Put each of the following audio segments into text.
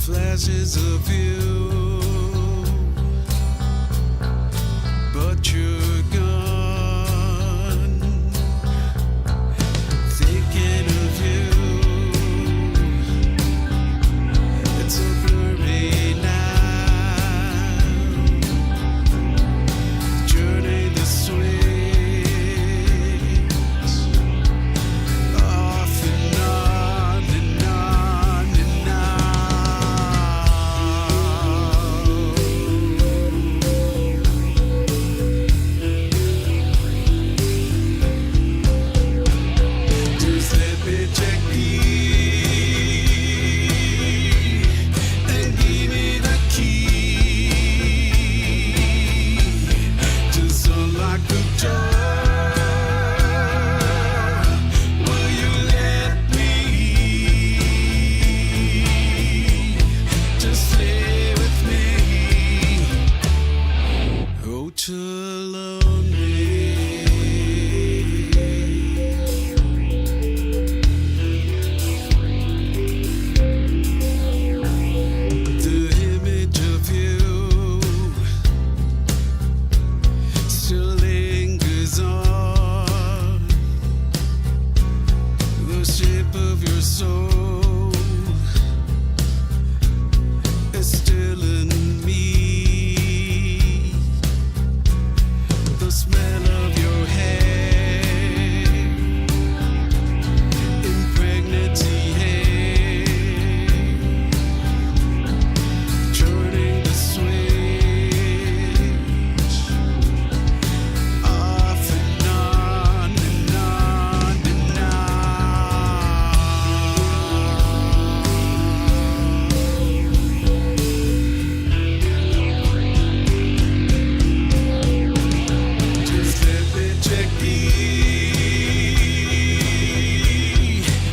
flashes of you, but you're gone. Thinking of you, it's so blurry now. Journey the swings off and on and on and on. deep of your soul is still in me. The smell of your hair, impregnity hair, turning the switch off and on and on and on. Just let me check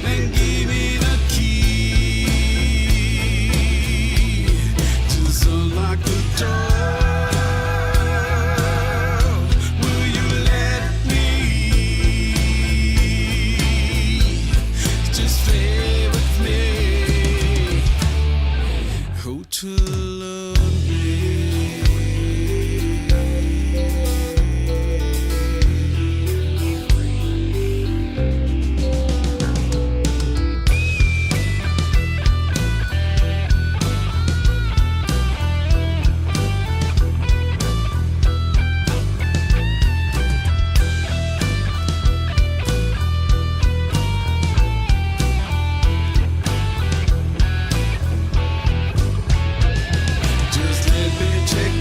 and give me the key. Just unlock the door. Will you let me? Just stay with me. Hotel just let me check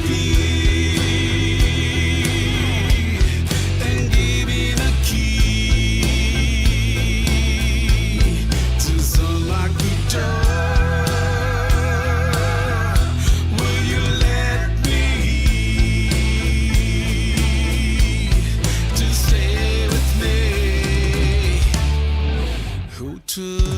and give me the key to unlock the door. Will you let me just stay with me? Hotel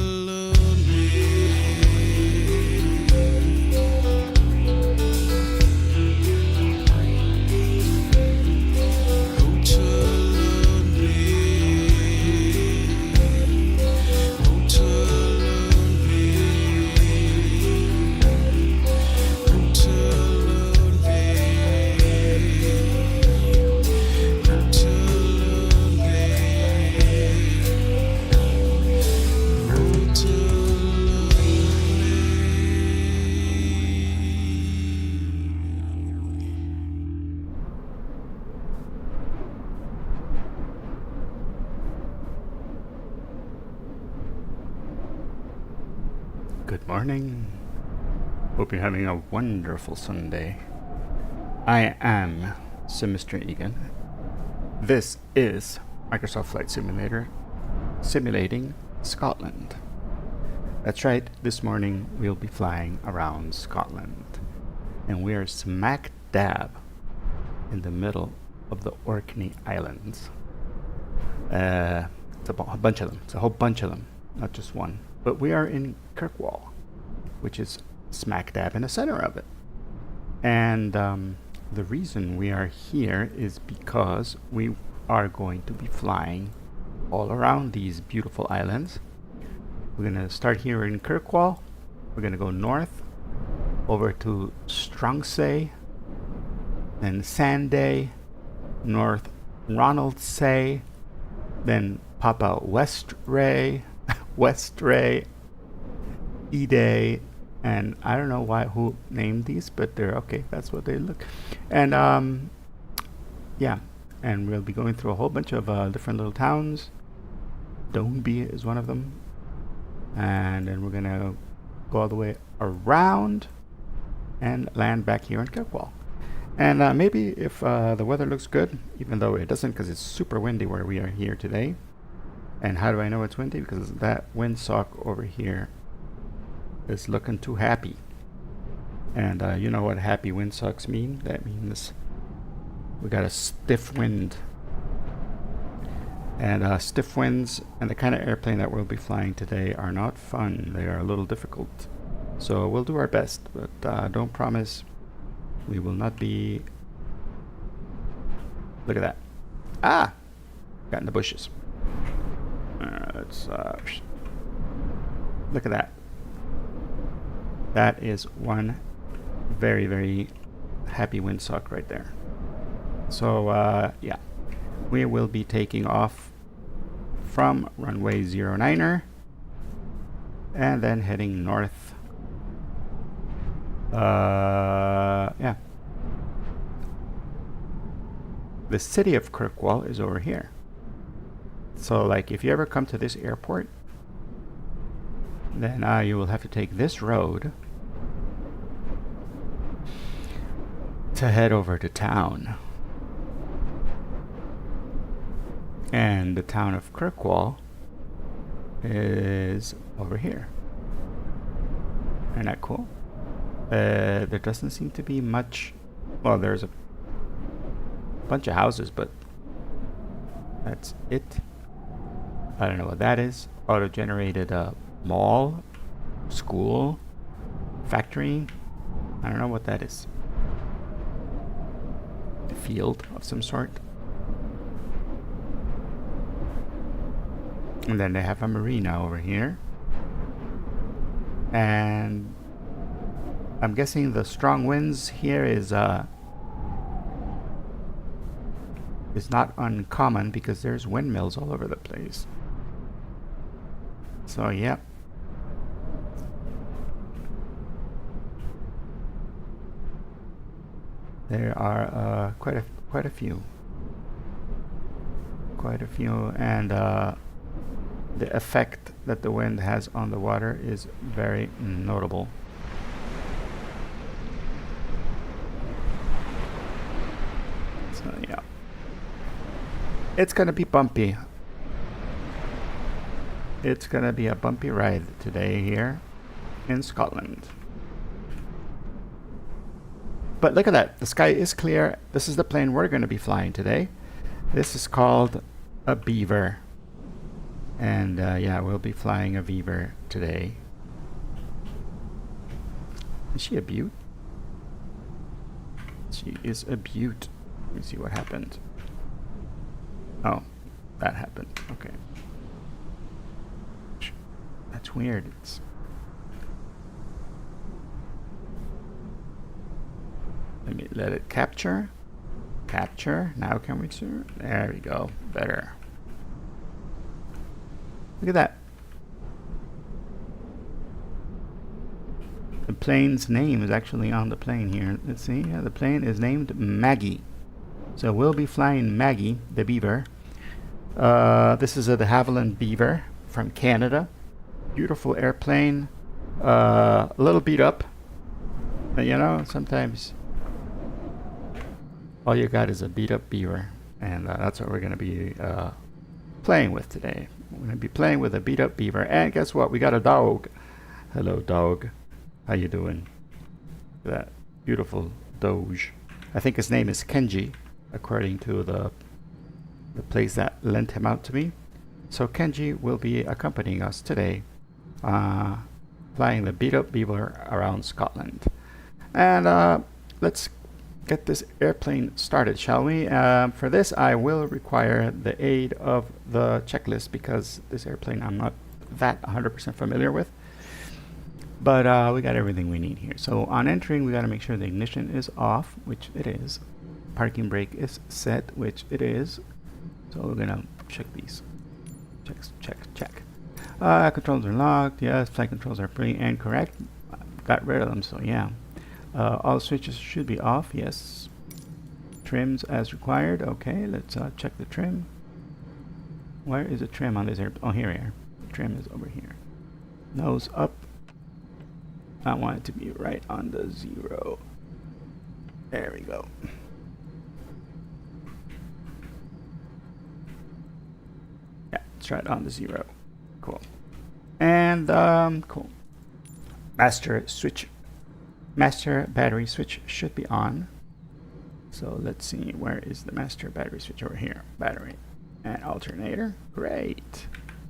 Good morning. Hope you're having a wonderful Sunday. I am Mr. Egan. This is Microsoft Flight Simulator simulating Scotland. That's right, this morning we'll be flying around Scotland. And we are smack dab in the middle of the Orkney Islands. It's a bunch of them. It's a whole bunch of them, not just one. But we are in Kirkwall, which is smack dab in the center of it. And the reason we are here is because we are going to be flying all around these beautiful islands. We're going to start here in Kirkwall. We're going to go north over to Strongsay, then Sanday, North Ronaldsay, then pop out Westray, E-Day, and I don't know who named these, but they're okay. That's what they look. And yeah, and we'll be going through a whole bunch of different little towns. Downby is one of them, and then we're gonna go all the way around and land back here in Kirkwall. And maybe if the weather looks good, even though it doesn't, because it's super windy where we are here today. And how do I know it's windy? Because that windsock over here is looking too happy. And you know what happy windsocks mean? That means we got a stiff wind. And stiff winds and the kind of airplane that we'll be flying today are not fun. They are a little difficult. So we'll do our best, but don't promise we will not be... Look at that. Ah! Got in the bushes. Let's look at that. That is one very, very happy windsock right there. So yeah, we will be taking off from runway 09er and then heading north. Yeah. The city of Kirkwall is over here. So like if you ever come to this airport, then you will have to take this road to head over to town. And the town of Kirkwall is over here. Isn't that cool? There doesn't seem to be much. Well, there's a bunch of houses, but that's it. I don't know what that is. Auto-generated mall, school, factory. I don't know what that is. A field of some sort. And then they have a marina over here. And I'm guessing the strong winds here is not uncommon because there's windmills all over the place. So yeah. There are quite a few, and the effect that the wind has on the water is very notable. So yeah, it's gonna be bumpy. It's gonna be a bumpy ride today here in Scotland. But look at that, the sky is clear. This is the plane we're gonna be flying today. This is called a Beaver. And yeah, we'll be flying a Beaver today. Is she a beaut? She is a beaut. Let me see what happened. Oh, that happened. Okay. That's weird. Let me let it capture. Capture. Now can we see? There we go. Better. Look at that. The plane's name is actually on the plane here. Let's see. Yeah, the plane is named Maggie. So we'll be flying Maggie, the Beaver. This is a de Havilland Beaver from Canada. Beautiful airplane. A little beat up. But, you know, sometimes all you got is a beat up Beaver. And that's what we're going to be playing with today. We're going to be playing with a beat up Beaver. And guess what? We got a dog. Hello, dog. How you doing? That beautiful Doge. I think his name is Kenji, according to the place that lent him out to me. So Kenji will be accompanying us today, flying the beat up Beaver around Scotland. And let's get this airplane started, shall we? For this, I will require the aid of the checklist because this airplane I'm not that 100% familiar with. But we got everything we need here. So on entering, we got to make sure the ignition is off, which it is. Parking brake is set, which it is. So we're going to check these. Check. Controls are locked. Yes, flight controls are free and correct. Got rid of them, so yeah. All switches should be off. Yes. Trims as required. Okay, let's check the trim. Where is the trim on this airplane? Oh, here. The trim is over here. Nose up. I want it to be right on the 0. There we go. Yeah, it's right on the 0. Cool. And cool. Master battery switch should be on. So let's see, where is the master battery switch? Over here. Battery and alternator. Great.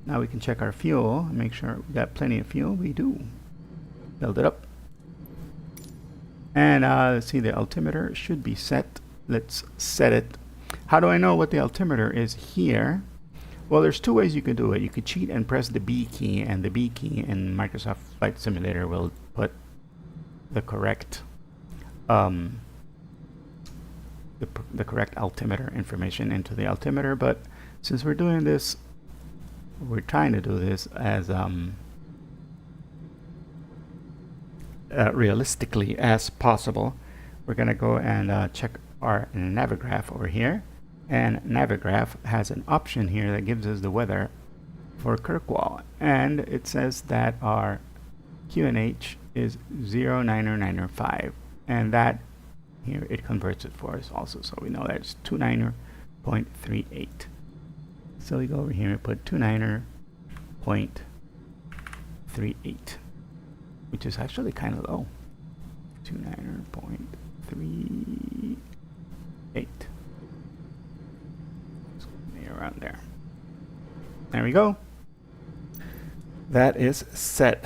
Now we can check our fuel and make sure we got plenty of fuel. We do. Build it up. And let's see, the altimeter should be set. Let's set it. How do I know what the altimeter is here? Well, there's two ways you can do it. You could cheat and press the B key, and the B key in Microsoft Flight Simulator will put the correct the correct altimeter information into the altimeter. But since we're doing this, we're trying to do this as realistically as possible, we're going to go and check our Navigraph over here. And Navigraph has an option here that gives us the weather for Kirkwall. And it says that our QNH is 09095. And that here it converts it for us also. So we know that it's 29er.38. So we go over here and put 29er.38, which is actually kind of low. 29er.38. Around there. There we go. That is set.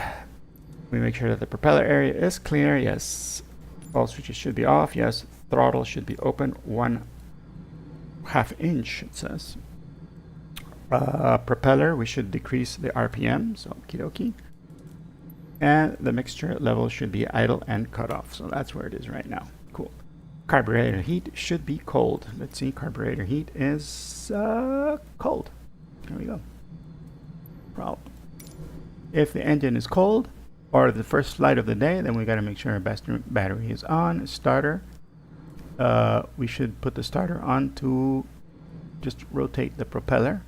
We make sure that the propeller area is clear. Yes. All switches should be off. Yes. Throttle should be open 1/2 inch, it says. Propeller, we should decrease the RPM, so okie dokie. And the mixture level should be idle and cut off. So that's where it is right now. Cool. Carburetor heat should be cold. Let's see, carburetor heat is cold. There we go. Problem. If the engine is cold or the first flight of the day, then we got to make sure our battery is on. Starter. We should put the starter on to just rotate the propeller.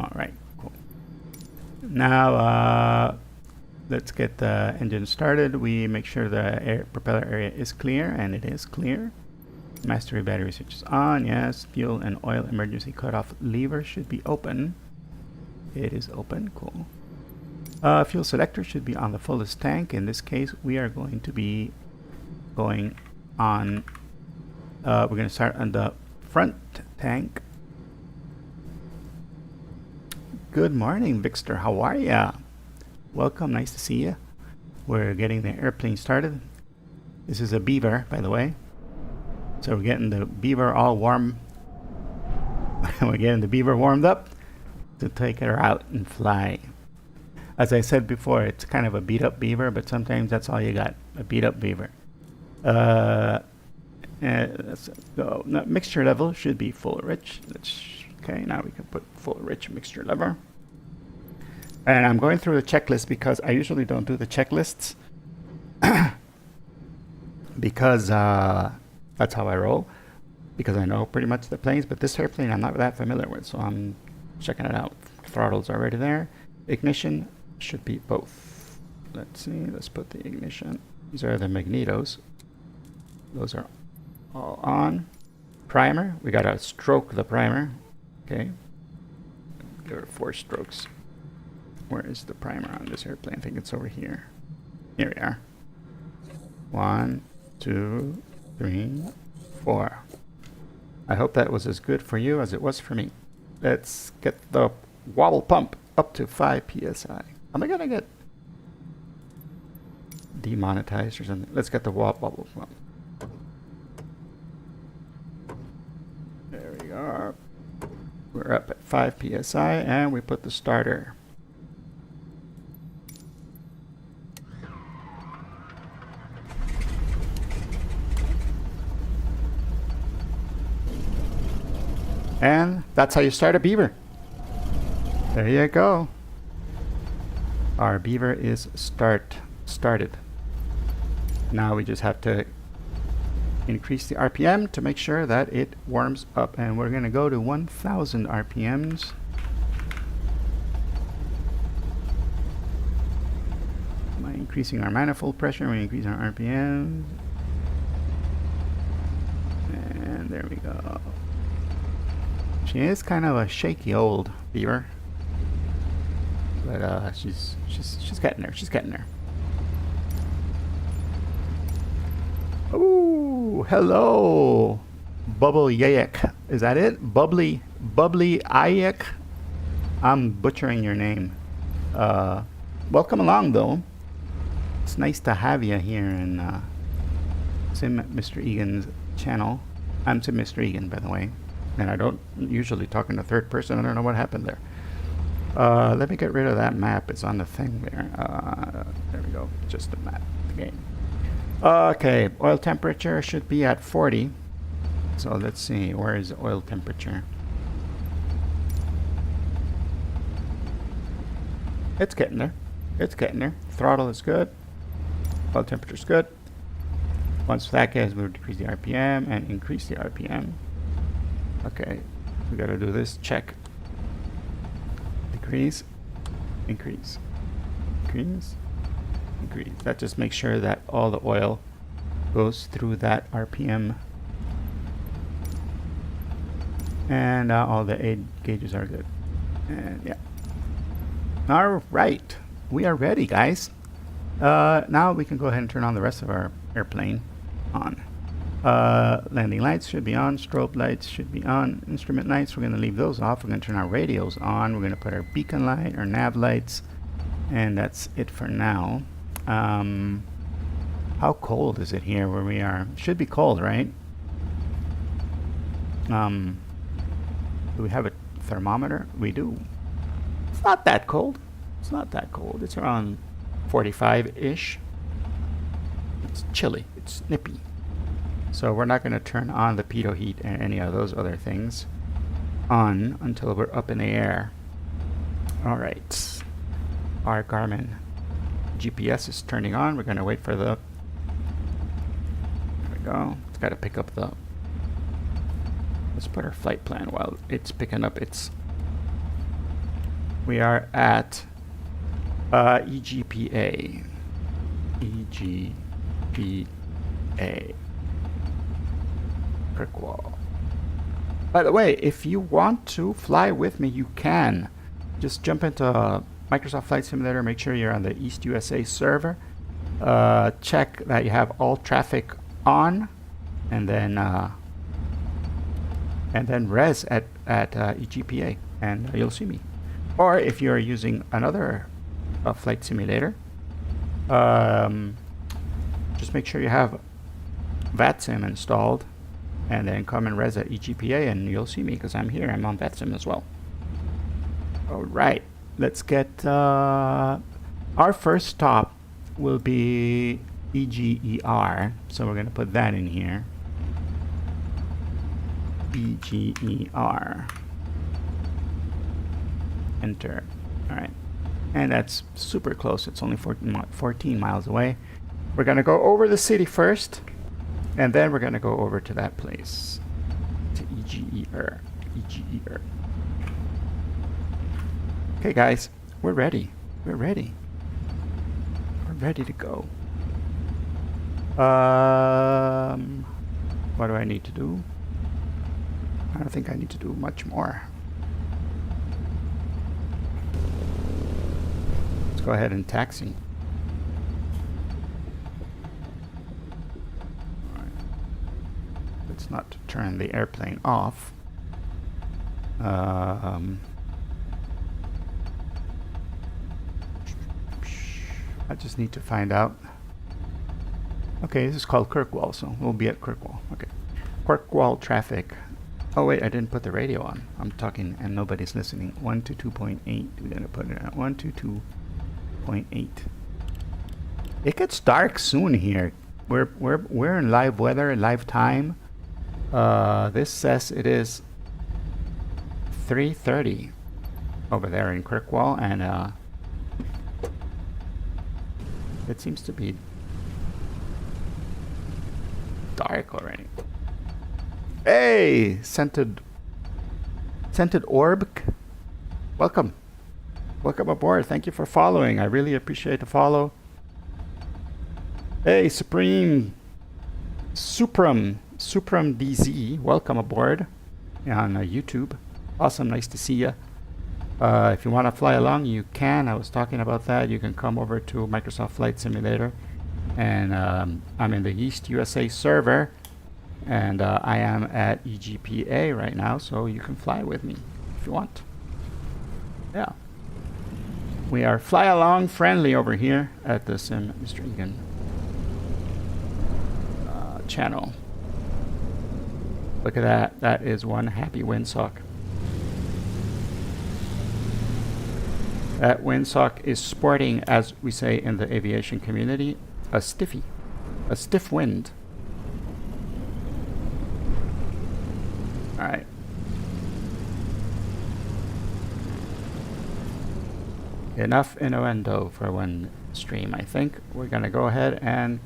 All right, cool. Now let's get the engine started. We make sure the propeller area is clear, and it is clear. Mastery battery switch is on. Yes. Fuel and oil emergency cutoff lever should be open. It is open. Cool. Fuel selector should be on the fullest tank. In this case, we are going to be going on. We're going to start on the front tank. Good morning, Vixter. How are ya? Welcome. Nice to see you. We're getting the airplane started. This is a Beaver, by the way. So we're getting the Beaver all warm. We're getting the Beaver warmed up to take her out and fly. As I said before, it's kind of a beat up Beaver, but sometimes that's all you got, a beat up Beaver. Let's go. No, mixture level should be full rich. Okay, now we can put full rich mixture level. And I'm going through the checklist because I usually don't do the checklists because that's how I roll, because I know pretty much the planes, but this airplane I'm not that familiar with, so I'm checking it out. Throttle's already there. Ignition should be both. Let's see, let's put the ignition. These are the magnetos. Those are all on. Primer, we gotta stroke the primer. Okay, there are 4 strokes. Where is the primer on this airplane? I think it's over here. Here we are. 1, 2, 3, 4. I hope that was as good for you as it was for me. Let's get the wobble pump up to 5 psi. Am I gonna get demonetized or something? Let's get the wobble pump. There we are. We're up at 5 psi, and we put the starter. And that's how you start a Beaver. There you go. Our Beaver is started. Now we just have to increase the RPM to make sure that it warms up. And we're going to go to 1000 RPMs. By increasing our manifold pressure, we increase our RPM. And there we go. She is kind of a shaky old Beaver, but she's getting there. She's getting there. Ooh, hello, Bubble Yayek. Is that it? Bubbly Ayek. I'm butchering your name. Welcome along, though. It's nice to have you here in Sim Mr. Egan's channel. I'm Sim Mr. Egan, by the way. And I don't usually talk in the third person. I don't know what happened there. Let me get rid of that map. It's on the thing there. There we go. Just the map. The game. Okay. Oil temperature should be at 40. So let's see. Where is the oil temperature? It's getting there. It's getting there. Throttle is good. Oil temperature is good. Once that gets, we'll decrease the RPM and increase the RPM. Okay, we gotta do this. Check. Decrease, increase, increase, increase. That just makes sure that all the oil goes through that RPM. And all the aid gauges are good. And yeah. All right, we are ready, guys. Now we can go ahead and turn on the rest of our airplane on. Landing lights should be on. Strobe lights should be on. Instrument lights, we're going to leave those off. We're going to turn our radios on. We're going to put our beacon light, our nav lights, and that's it for now. How cold is it here where we are? Should be cold, right? Do we have a thermometer? We do. It's not that cold. It's not that cold. It's around 45-ish. It's chilly. It's nippy. So we're not going to turn on the pitot heat and any of those other things on until we're up in the air. All right. Our Garmin GPS is turning on. We're going to wait for the... There we go. It's got to pick up the... Let's put our flight plan while it's picking up its... We are at EGPA. EGPA. Kirkwall. By the way, if you want to fly with me, you can. Just jump into Microsoft Flight Simulator. Make sure you're on the East USA server. Check that you have all traffic on, and then res at EGPA, and you'll see me. Or if you're using another flight simulator, just make sure you have VATSIM installed, and then come and res at EGPA, and you'll see me because I'm here. I'm on VATSIM as well. All right, let's get our first stop will be EGER, so we're going to put that in here. EGER. Enter. All right, and that's super close. It's only 14 miles away. We're going to go over the city first, and then we're going to go over to that place, to EGER. EGER. Okay, guys, we're ready. We're ready. We're ready to go. What do I need to do? I don't think I need to do much more. Let's go ahead and taxi. All right. Let's not turn the airplane off. I just need to find out. Okay, this is called Kirkwall, so we'll be at Kirkwall. Okay, Kirkwall traffic. Oh wait, I didn't put the radio on. I'm talking and nobody's listening. 122.8. We're gonna put it at 122.8. It gets dark soon here. We're in live weather, live time. This says it is 3:30 over there in Kirkwall, and it seems to be dark already. Hey, scented orb, welcome aboard. Thank you for following. I really appreciate the follow. Hey, Supreme DZ, welcome aboard on YouTube. Awesome, nice to see you. If you want to fly along, you can. I was talking about that. You can come over to Microsoft Flight Simulator, and I'm in the East USA server, and I am at EGPA right now, so you can fly with me if you want. Yeah, we are fly along friendly over here at the Mr. Egan channel. Look at that. That is one happy windsock. That windsock is sporting, as we say in the aviation community, a stiffy, a stiff wind. All right. enough innuendo for one stream, I think. We're going to go ahead and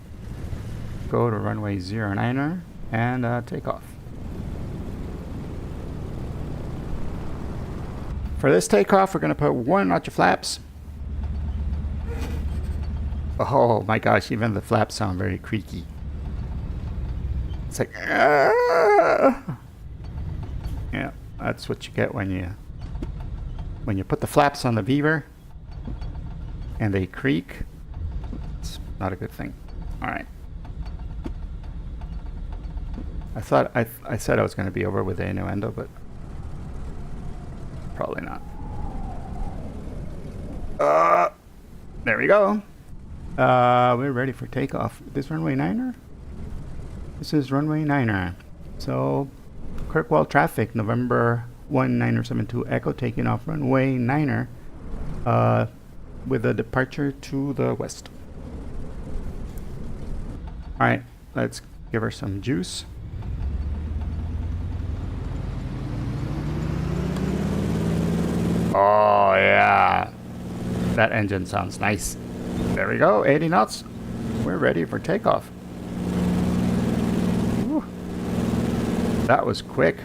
go to runway 09er and take off. For this takeoff, we're going to put 1 notch of flaps. Oh my gosh, even the flaps sound very creaky. It's like, yeah, that's what you get when you put the flaps on the Beaver and they creak. It's not a good thing. All right. I thought I said I was going to be over with the innuendo, but probably not. There we go. We're ready for takeoff. This runway 9er? This is runway 9er. So, Kirkwall traffic, November 1972 Echo taking off runway 9er with a departure to the west. Alright, let's give her some juice. Oh yeah, that engine sounds nice. There we go, 80 knots. We're ready for takeoff. Whew. That was quick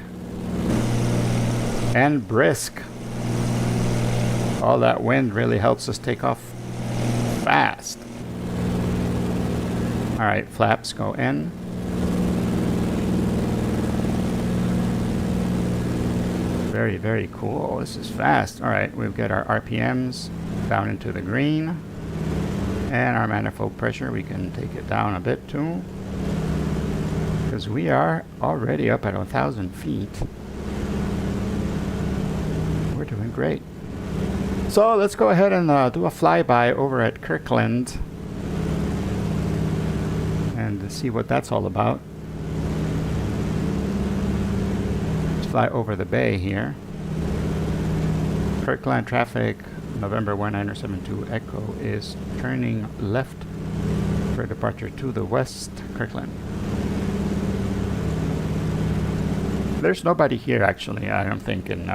and brisk. All that wind really helps us take off fast. All right, flaps go in. Very, very cool. This is fast. All right, we've got our RPMs down into the green. And our manifold pressure, we can take it down a bit too. Because we are already up at 1,000 feet. We're doing great. So let's go ahead and do a flyby over at Kirkland. And see what that's all about. Fly over the bay here. Kirkland traffic, November 1972 Echo is turning left for departure to the west, Kirkland. There's nobody here actually, I don't think, in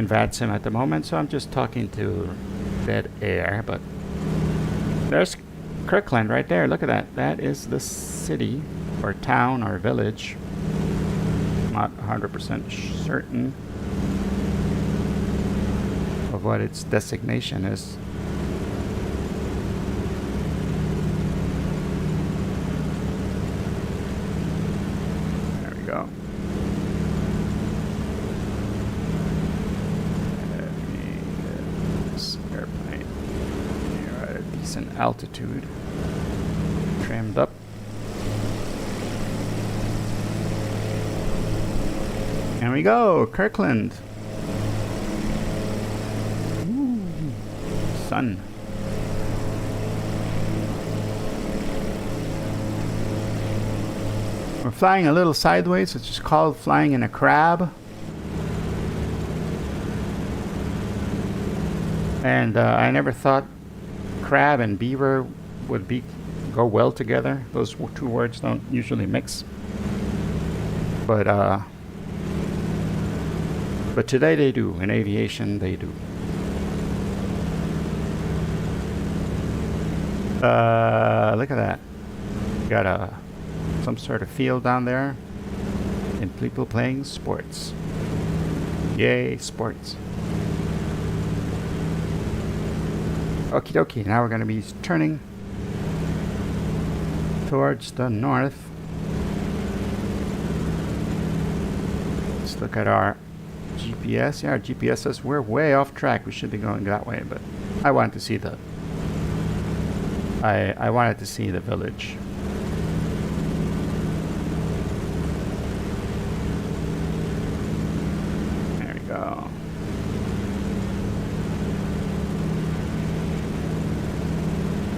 VADSIM at the moment, so I'm just talking to dead air, but there's Kirkland right there. Look at that. That is the city or town or village. Not 100% certain of what its designation is. There we go. This airplane here at a decent altitude. Trimmed up. There we go, Kirkland. Ooh, sun. We're flying a little sideways, which is called flying in a crab. And I never thought crab and beaver would go well together. Those two words don't usually mix. But today they do. In aviation, they do. Look at that. Got some sort of field down there, and people playing sports. Yay, sports. Okie dokie. Now we're going to be turning towards the north. Let's look at our GPS. Yeah, our GPS says we're way off track. We should be going that way, but I wanted to see the village. There we go.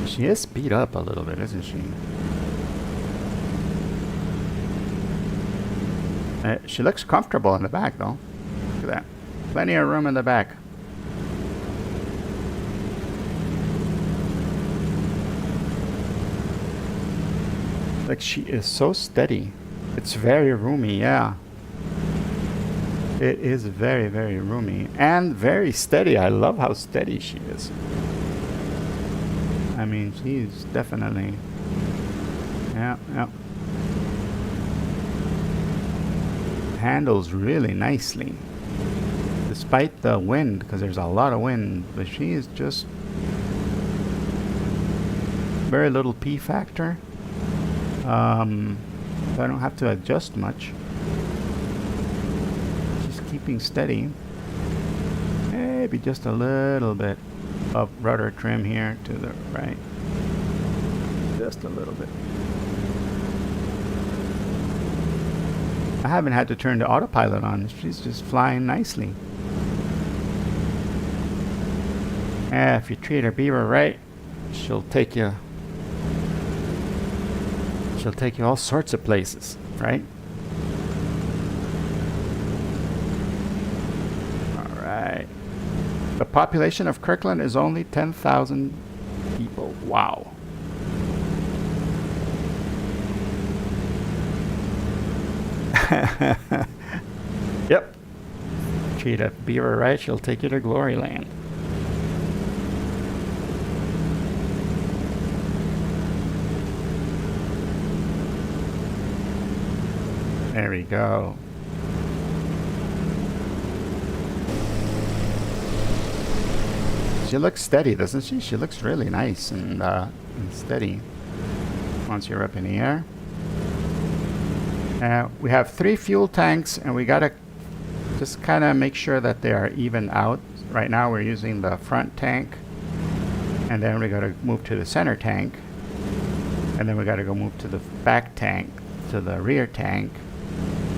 She is beat up a little bit, isn't she? She looks comfortable in the back, though. Look at that. Plenty of room in the back. Like, she is so steady. It's very roomy, yeah. It is very, very roomy and very steady. I love how steady she is. I mean, she's definitely, yeah, yeah. Handles really nicely, despite the wind, because there's a lot of wind, but she is just very little P factor. So I don't have to adjust much. Keeping steady. Maybe just a little bit of rudder trim here to the right. Just a little bit. I haven't had to turn the autopilot on. She's just flying nicely. If you treat her beaver right, she'll take you all sorts of places, right? The population of Kirkland is only 10,000 people. Wow. Yep. Treat a beaver right, she'll take you to glory land. There we go. She looks steady, doesn't she? She looks really nice and steady once you're up in the air. We have 3 fuel tanks, and we gotta just kind of make sure that they are even out. Right now we're using the front tank, and then we gotta move to the center tank, and then we gotta go move to the back tank, to the rear tank,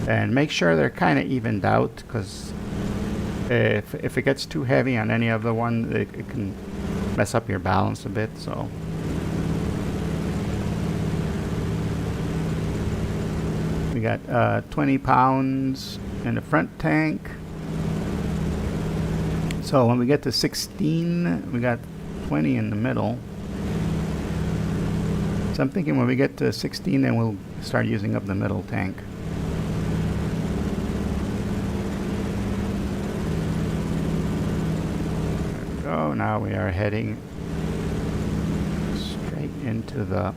and make sure they're kind of evened out, because if it gets too heavy on any of the one, it can mess up your balance a bit. So we got 20 pounds in the front tank. So when we get to 16, we got 20 in the middle. So I'm thinking when we get to 16, then we'll start using up the middle tank. Now we are heading straight into the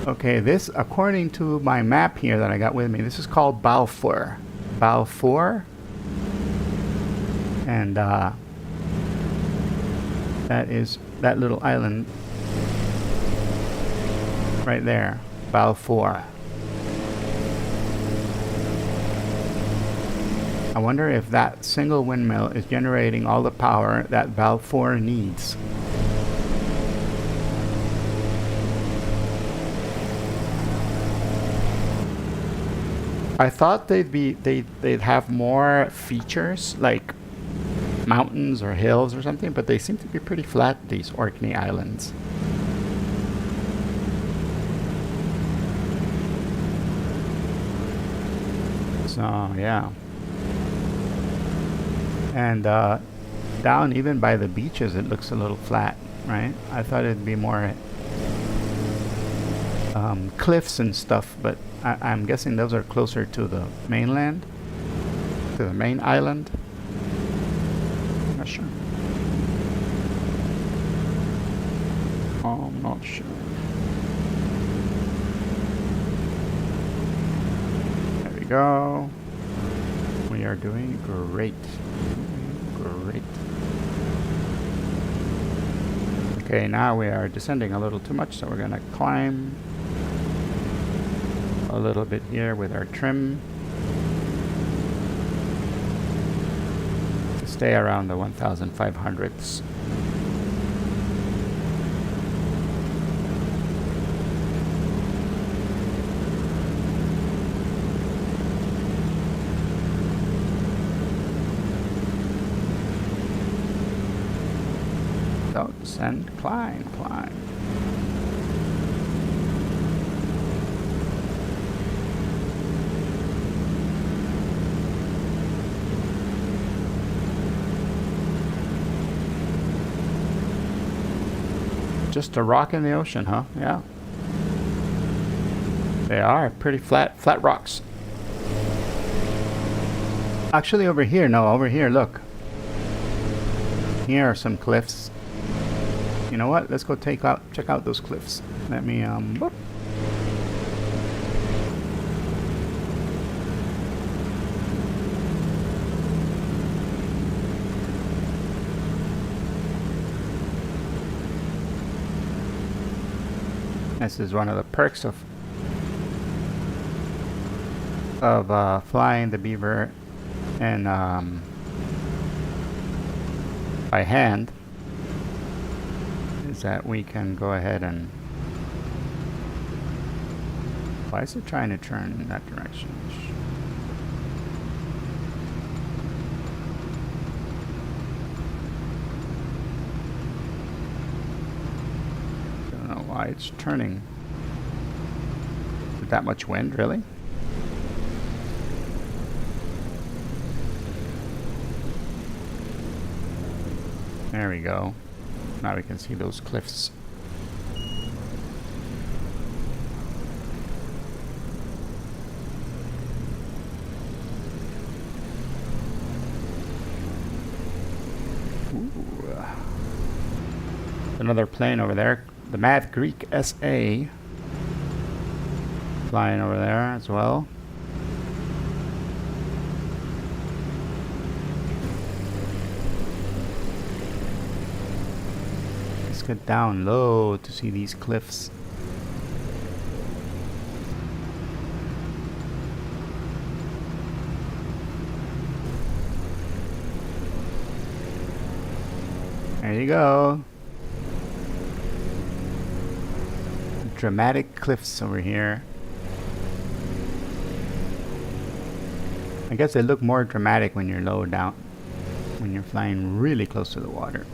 okay, this, according to my map here that I got with me, this is called Balfour. Balfour. And that is that little island right there, Balfour. I wonder if that single windmill is generating all the power that Balfour needs. I thought they'd have more features like mountains or hills or something, but they seem to be pretty flat, these Orkney Islands. So yeah. And down even by the beaches it looks a little flat, right? I thought it'd be more cliffs and stuff, but I'm guessing those are closer to the mainland, to the main island. Not sure. I'm not sure. There we go. We are doing great. Great. Okay, now we are descending a little too much, so we're going to climb a little bit here with our trim to stay around the 1,500s. So descend, climb, climb. Just a rock in the ocean, huh? Yeah. They are pretty flat rocks. Actually, over here, look. Here are some cliffs. You know what? Let's go check out those cliffs. Let me, whoop. This is one of the perks of flying the beaver and by hand, is that we can go ahead and... Why is it trying to turn in that direction? Don't know why it's turning. With that much wind, really? There we go. Now we can see those cliffs. Ooh. Another plane over there. The Mad Greek SA. Flying over there as well. Get down low to see these cliffs. There you go. Dramatic cliffs over here. I guess they look more dramatic when you're low down, when you're flying really close to the water.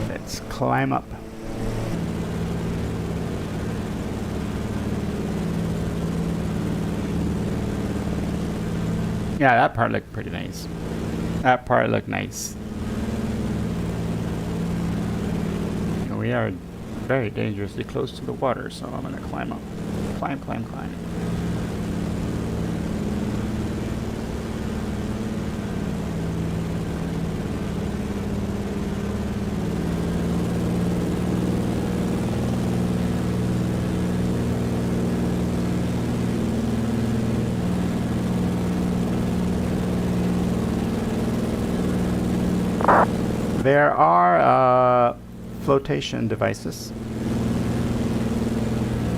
Let's climb up. Yeah, that part looked pretty nice. That part looked nice. And we are very dangerously close to the water, so I'm gonna climb up. Climb. There are flotation devices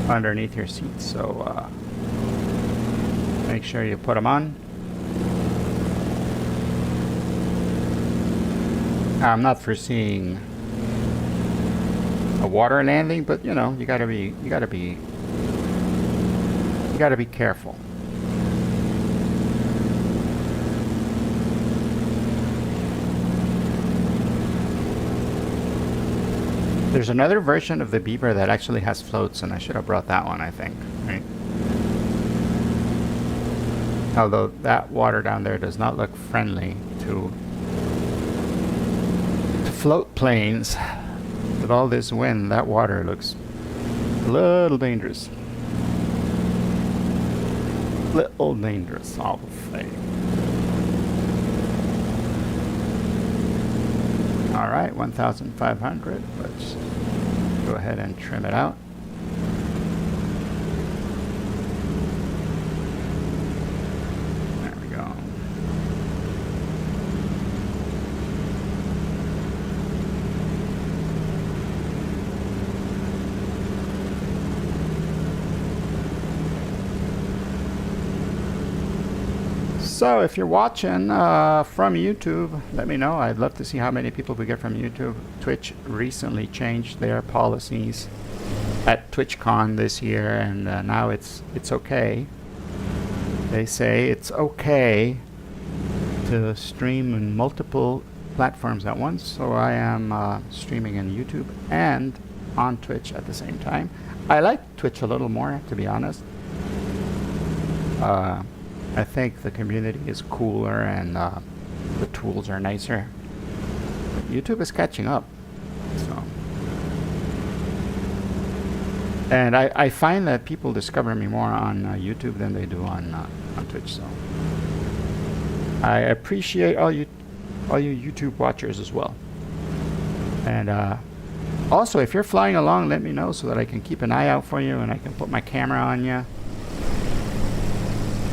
underneath your seat, so make sure you put them on. I'm not foreseeing a water landing, but you know, you gotta be careful. There's another version of the Beaver that actually has floats, and I should have brought that one, I think, right? Although that water down there does not look friendly to float planes. With all this wind, that water looks a little dangerous. Little dangerous, I'll say. All right, 1,500. Let's go ahead and trim it out. There we go. So if you're watching from YouTube, let me know. I'd love to see how many people we get from YouTube. Twitch recently changed their policies at TwitchCon this year, and now it's okay. They say it's okay to stream in multiple platforms at once. So I am streaming in YouTube and on Twitch at the same time. I like Twitch a little more, to be honest. Uh, I think the community is cooler and the tools are nicer. But YouTube is catching up. So, and I find that people discover me more on YouTube than they do on Twitch. So I appreciate all you YouTube watchers as well. And also, if you're flying along, let me know so that I can keep an eye out for you and I can put my camera on you.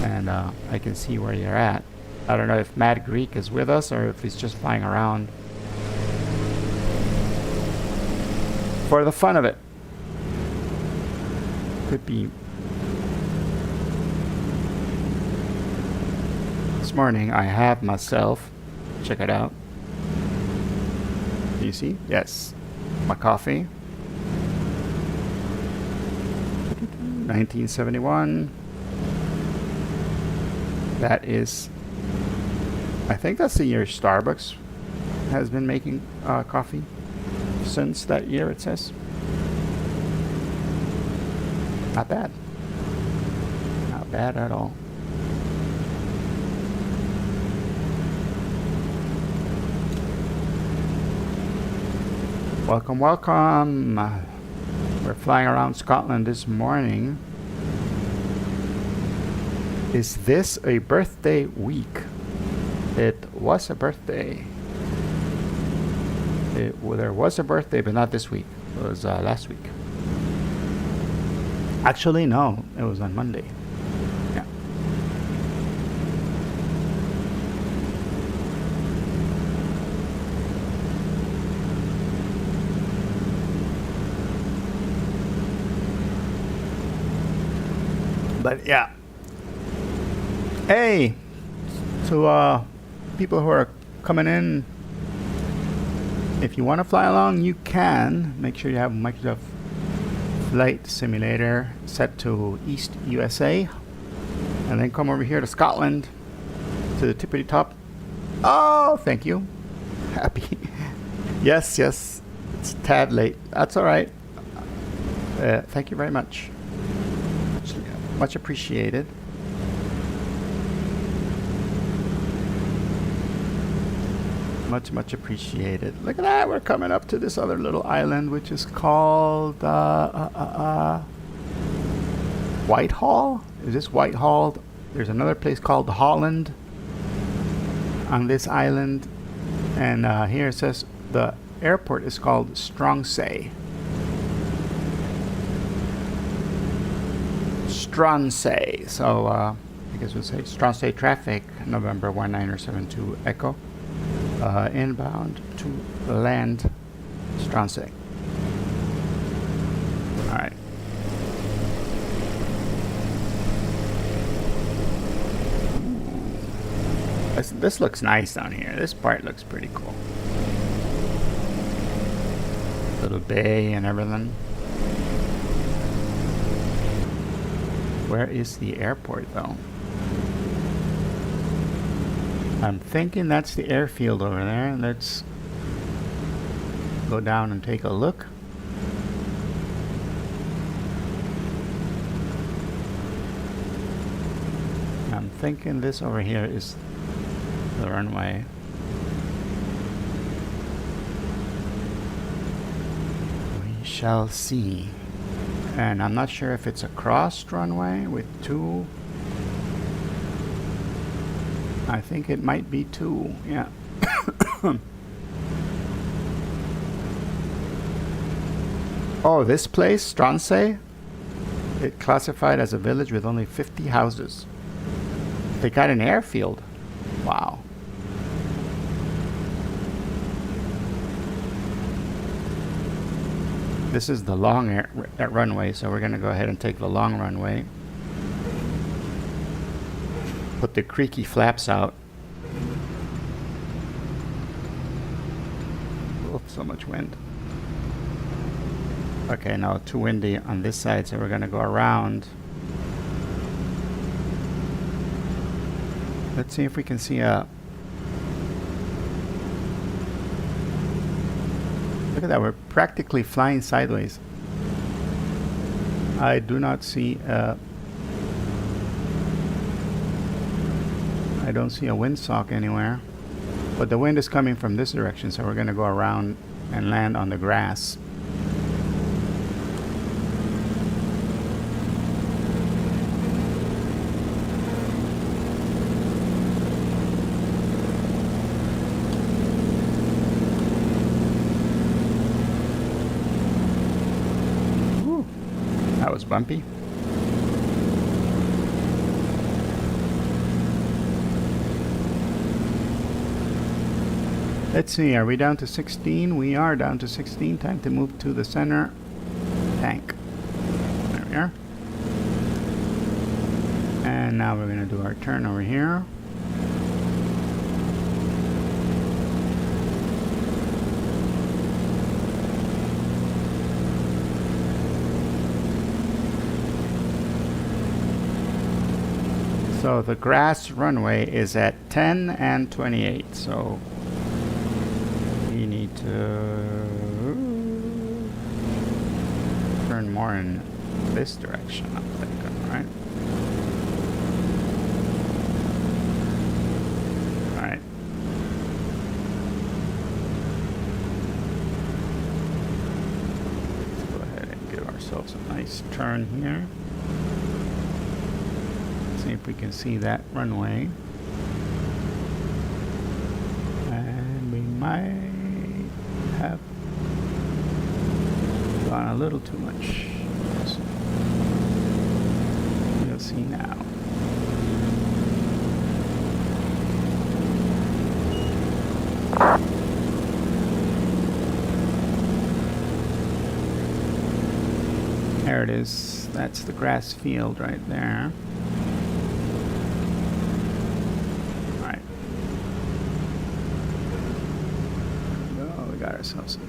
And I can see where you're at. I don't know if Mad Greek is with us or if he's just flying around for the fun of it. Could be. This morning I have myself, check it out. Do you see? Yes. My coffee. 1971. That is, I think that's the year Starbucks has been making coffee. Since that year, it says. Not bad. Not bad at all. Welcome, welcome. We're flying around Scotland this morning. Is this a birthday week? It was a birthday. There was a birthday, but not this week. It was last week. Actually, no. It was on Monday. Yeah. But yeah. Hey, to people who are coming in, if you want to fly along, you can. Make sure you have Microsoft Flight Simulator set to East USA, and then come over here to Scotland, to the tippity top. Oh, thank you. Happy. Yes, yes. It's a tad late. That's all right. Thank you very much. Much appreciated. Much appreciated. Look at that. We're coming up to this other little island, which is called Whitehall. Is this Whitehall? There's another place called Holland on this island, and here it says the airport is called Stronsay. Stronsay. So I guess we'll say Stronsay traffic, November 1972 Echo. Inbound to land Stronsay. Alright. This looks nice down here. This part looks pretty cool. Little bay and everything. Where is the airport though? I'm thinking that's the airfield over there. Let's go down and take a look. I'm thinking this over here is the runway. We shall see. And I'm not sure if it's a crossed runway with two. I think it might be two, yeah. Oh, this place, Stronsay, it classified as a village with only 50 houses. They got an airfield. Wow. This is the long runway, so we're going to go ahead and take the long runway. Put the creaky flaps out. Oh, so much wind. Okay, now too windy on this side, so we're going to go around. Let's see if we can see a... Look at that, we're practically flying sideways. I do not see a I don't see a windsock anywhere. But the wind is coming from this direction, so we're going to go around and land on the grass. Ooh, that was bumpy. Let's see, are we down to 16? We are down to 16. Time to move to the center tank. There we are. And now we're going to do our turn over here. So the grass runway is at 10 and 28, so we need to turn more in this direction, I'm thinking, right? Alright. Let's go ahead and give ourselves a nice turn here. See if we can see that runway. And we might have gone a little too much. So you'll see now. There it is. That's the grass field right there. Got ourselves some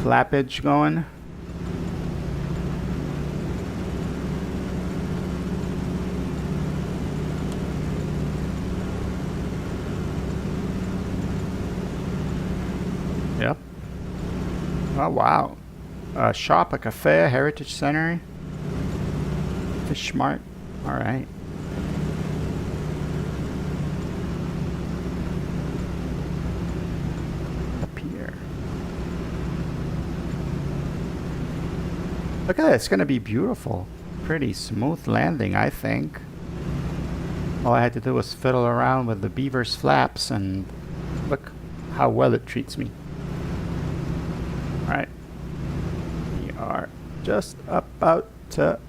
flappage going. Yep. Oh wow. A shop, a cafe, a heritage center, fish mart. All right. Look at that, it's going to be beautiful. Pretty smooth landing, I think. All I had to do was fiddle around with the beaver's flaps and look how well it treats me. Alright. We are just about to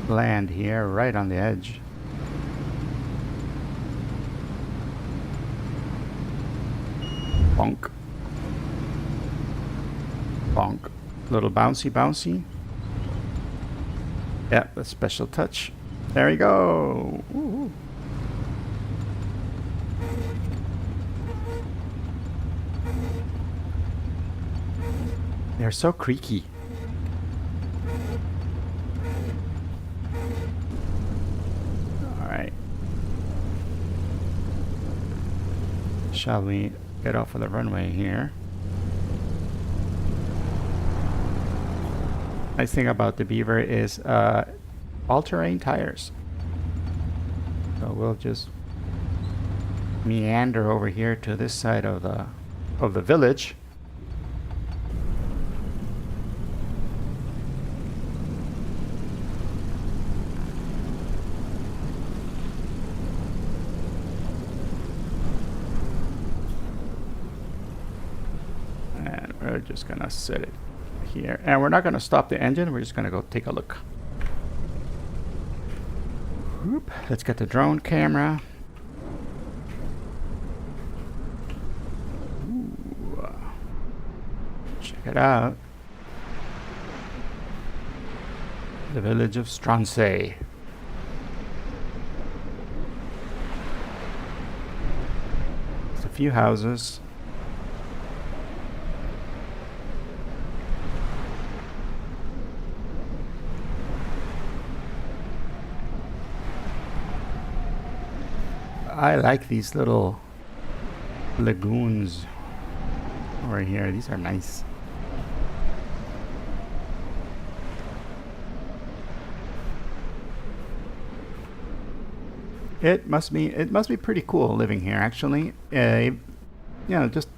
land here, right on the edge. Bonk. Bonk. Little bouncy. Yep, a special touch. There we go. Woo-hoo. They're so creaky. Alright. Shall we get off of the runway here? Nice thing about the Beaver is all-terrain tires. So we'll just meander over here to this side of the village. And we're just gonna set it here, and we're not going to stop the engine, we're just going to go take a look. Whoop. Let's get the drone camera. Ooh. Check it out. The village of Stronsay. There's a few houses. I like these little lagoons over here. These are nice. It must be pretty cool living here, actually. Just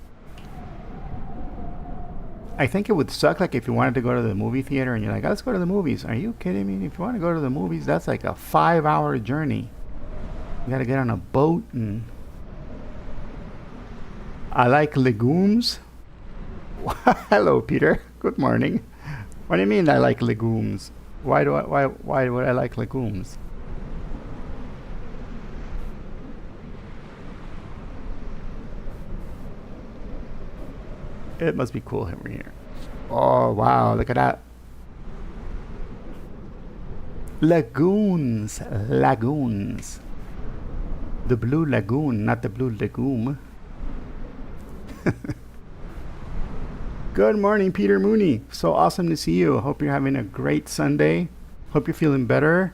I think it would suck like if you wanted to go to the movie theater and you're like, let's go to the movies. Are you kidding me? If you want to go to the movies, that's like a 5-hour journey. You gotta get on a boat and I like legumes. Hello, Peter. Good morning. What do you mean I like legumes? Why would I like legumes? It must be cool over here. Oh wow, look at that. Lagoons. Lagoons. The blue lagoon, not the blue legume. Good morning, Peter Mooney. So awesome to see you. Hope you're having a great Sunday. Hope you're feeling better.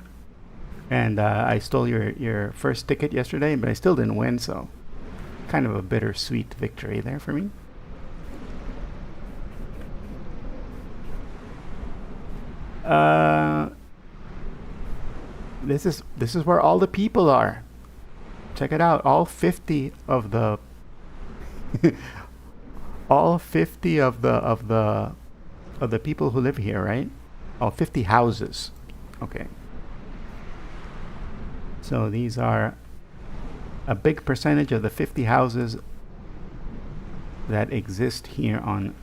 And I stole your first ticket yesterday, but I still didn't win, so kind of a bittersweet victory there for me. This is where all the people are. Check it out. All 50 of the all 50 of the people who live here, right? All 50 houses. Okay. So these are a big percentage of the 50 houses that exist here on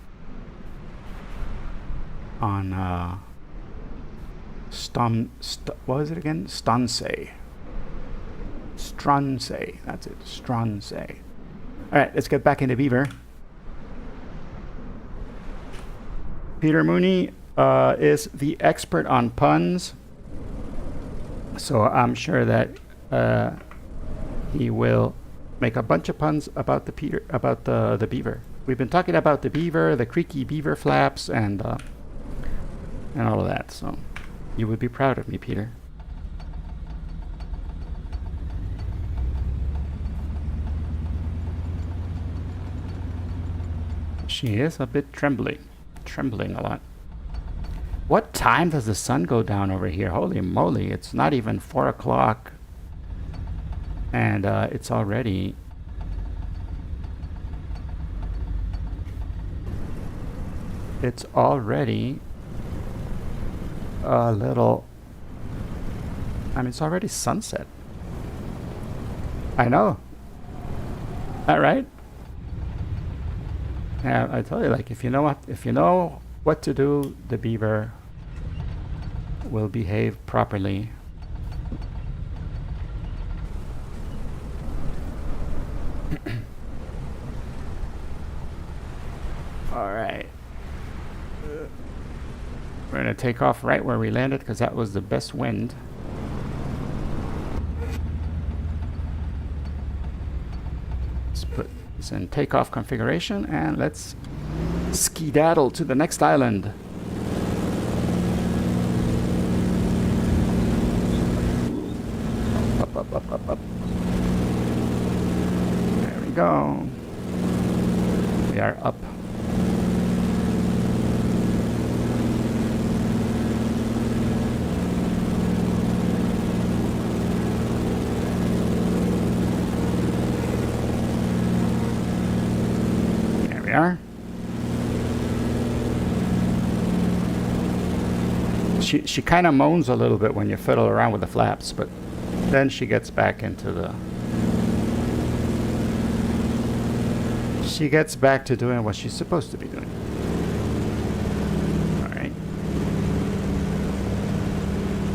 what was it again? Stransay. That's it. Stransay. All right, let's get back into Beaver. Peter Mooney is the expert on puns, so I'm sure that he will make a bunch of puns about the beaver. We've been talking about the beaver, the creaky beaver flaps, and all of that. So you would be proud of me, Peter. She is a bit trembling a lot. What time does the sun go down over here? Holy moly, it's not even 4 o'clock. And it's already... It's already a little... I mean, it's already sunset. I know. All right. Yeah, I tell you, like, if you know what to do, the beaver will behave properly. All right. We're gonna take off right where we landed because that was the best wind. Let's put this in takeoff configuration and let's skedaddle to the next island. Up. There we go. We are up. There we are. She kind of moans a little bit when you fiddle around with the flaps, but then she gets back into she gets back to doing what she's supposed to be doing. All right.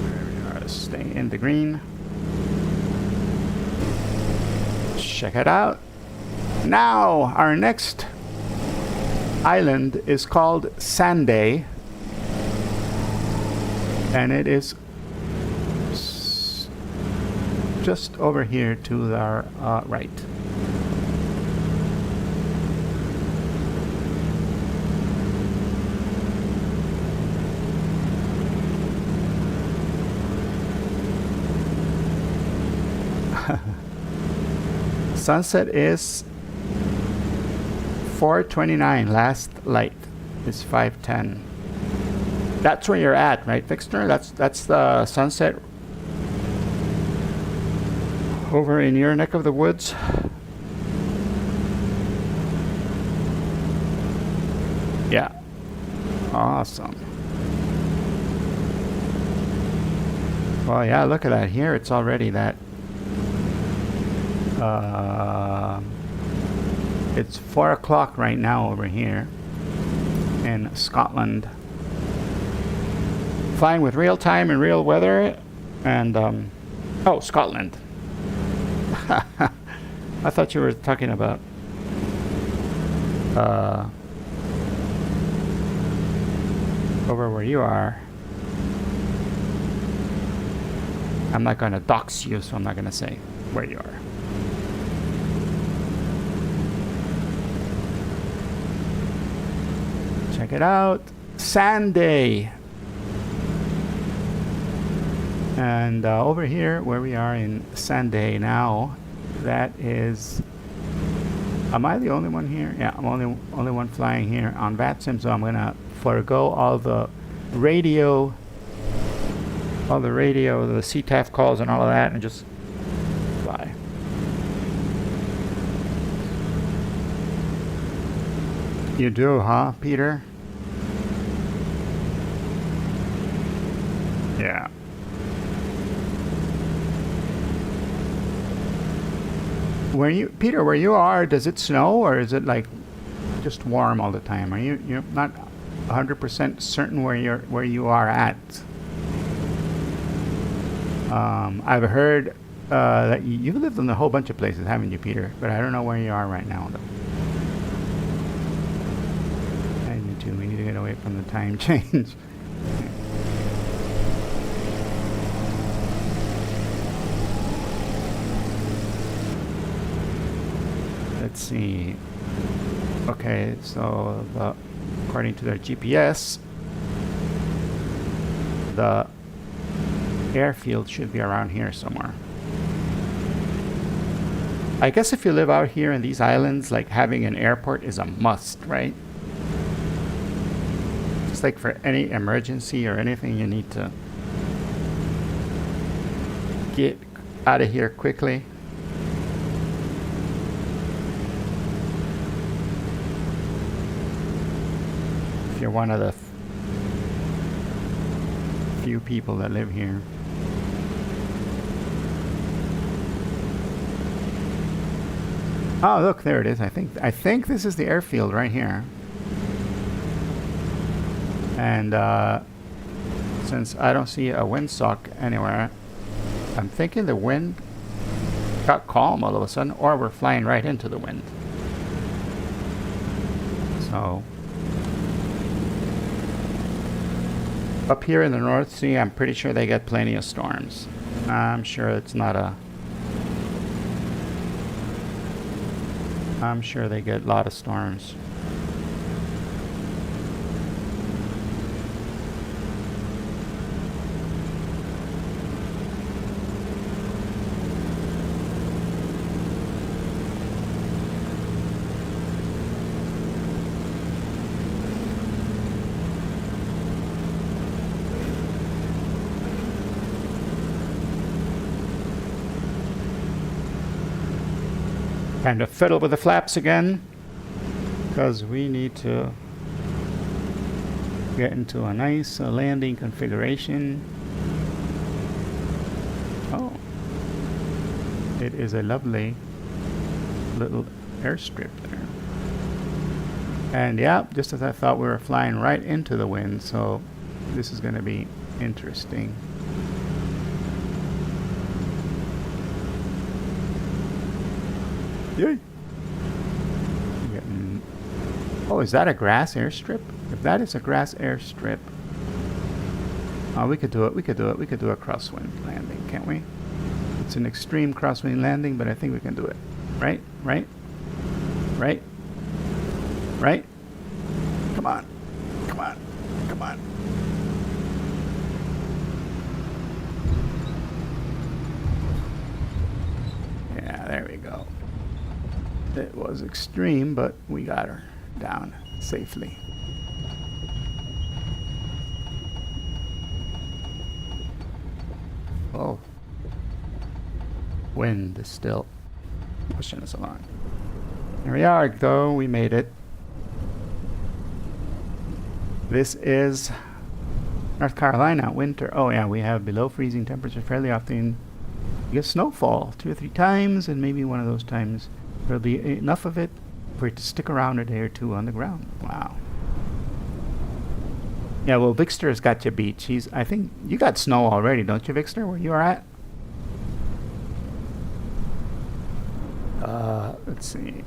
There we are. Stay in the green. Check it out. Now, our next island is called Sanday. And it is just over here to our right. Sunset is 4:29. Last light is 5:10. That's where you're at, right, Fixner? That's the sunset. Over in your neck of the woods? Yeah. Awesome. Well, yeah, look at that. Here it's already that. It's 4 o'clock right now over here in Scotland. Flying with real time and real weather. And, oh, Scotland. I thought you were talking about over where you are. I'm not going to dox you, so I'm not going to say where you are. Check it out. Sunday. And over here, where we are in Sunday now, that is... Am I the only one here? Yeah, I'm only one flying here on VATSIM, so I'm going to forego all the radio, the CTAF calls and all of that, and just fly. You do, huh, Peter? Yeah. Peter, where you are, does it snow or is it like just warm all the time? You're not 100% certain where you are at? I've heard that you've lived in a whole bunch of places, haven't you, Peter? But I don't know where you are right now. I do too. We need to get away from the time change. Let's see. Okay, so according to their GPS, the airfield should be around here somewhere. I guess if you live out here in these islands, like having an airport is a must, right? It's like for any emergency or anything you need to get out of here quickly. If you're one of the few people that live here. Oh, look, there it is. I think this is the airfield right here. And since I don't see a windsock anywhere, I'm thinking the wind got calm all of a sudden, or we're flying right into the wind. So up here in the North Sea, I'm pretty sure they get plenty of storms. I'm sure it's not a... I'm sure they get a lot of storms. Kind of fiddle with the flaps again, because we need to get into a nice landing configuration. Oh, it is a lovely little airstrip there. And yeah, just as I thought, we were flying right into the wind, so this is going to be interesting. Yay. Oh, is that a grass airstrip? If that is a grass airstrip, we could do it. We could do it. We could do a crosswind landing, can't we? It's an extreme crosswind landing, but I think we can do it. Right? Right? Right? Right? Come on. Come on. Come on. Yeah, there we go. It was extreme, but we got her down safely. Oh. Wind is still pushing us along. Here we are, though. We made it. This is North Carolina, winter. Oh, yeah, we have below freezing temperature fairly often. You get snowfall 2 or 3 times, and maybe one of those times there'll be enough of it for it to stick around a day or two on the ground. Wow. Yeah, well, Victor's got you beat. I think you got snow already, don't you, Victor, where you are at? Let's see.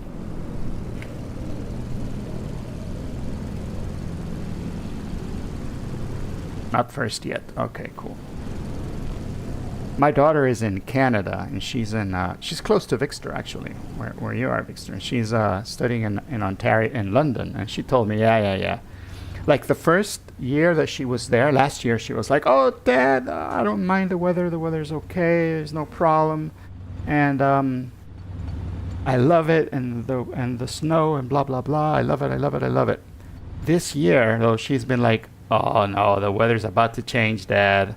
Not first yet. Okay, cool. My daughter is in Canada, and she's close to Victor, actually, where you are, Victor. She's studying in Ontario, in London, and she told me, yeah. Like the first year that she was there, last year, she was like, "Oh, Dad, I don't mind the weather. The weather's okay. There's no problem, and I love it, and the snow and blah blah blah. I love it." This year, though, she's been like, "Oh no, the weather's about to change, Dad.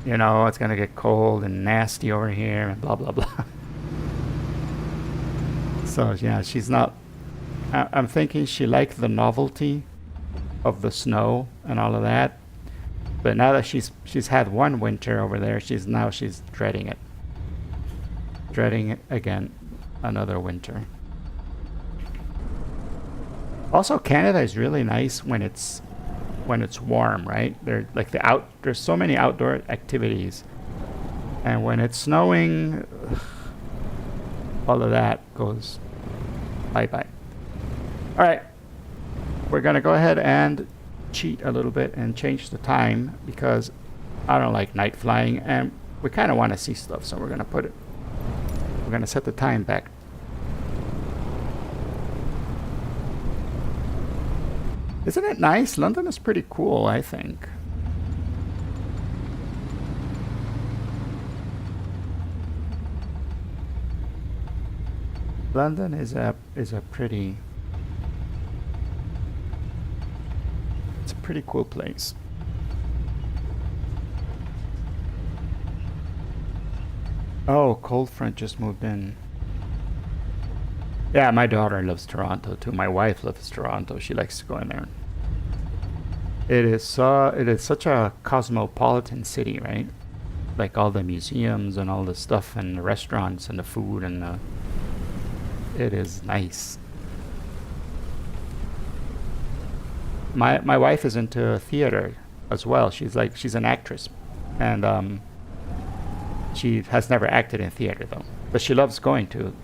You know, it's gonna get cold and nasty over here, and blah blah blah." So yeah, she's not. I'm thinking she liked the novelty of the snow and all of that, but now that she's had one winter over there, she's dreading it again, another winter. Also, Canada is really nice when it's warm, right? There's so many outdoor activities, and when it's snowing, all of that goes bye bye. All right. We're going to go ahead and cheat a little bit and change the time because I don't like night flying and we kind of want to see stuff, so we're going to set the time back. Isn't it nice? London is pretty cool, I think. London is a pretty cool place. Oh, cold front just moved in. Yeah, my daughter loves Toronto too. My wife loves Toronto. She likes to go in there. It is such a cosmopolitan city, right? Like all the museums and all the stuff and the restaurants and the food and it is nice. My wife is into theater as well. She's an actress, and she has never acted in theater though. But she loves going to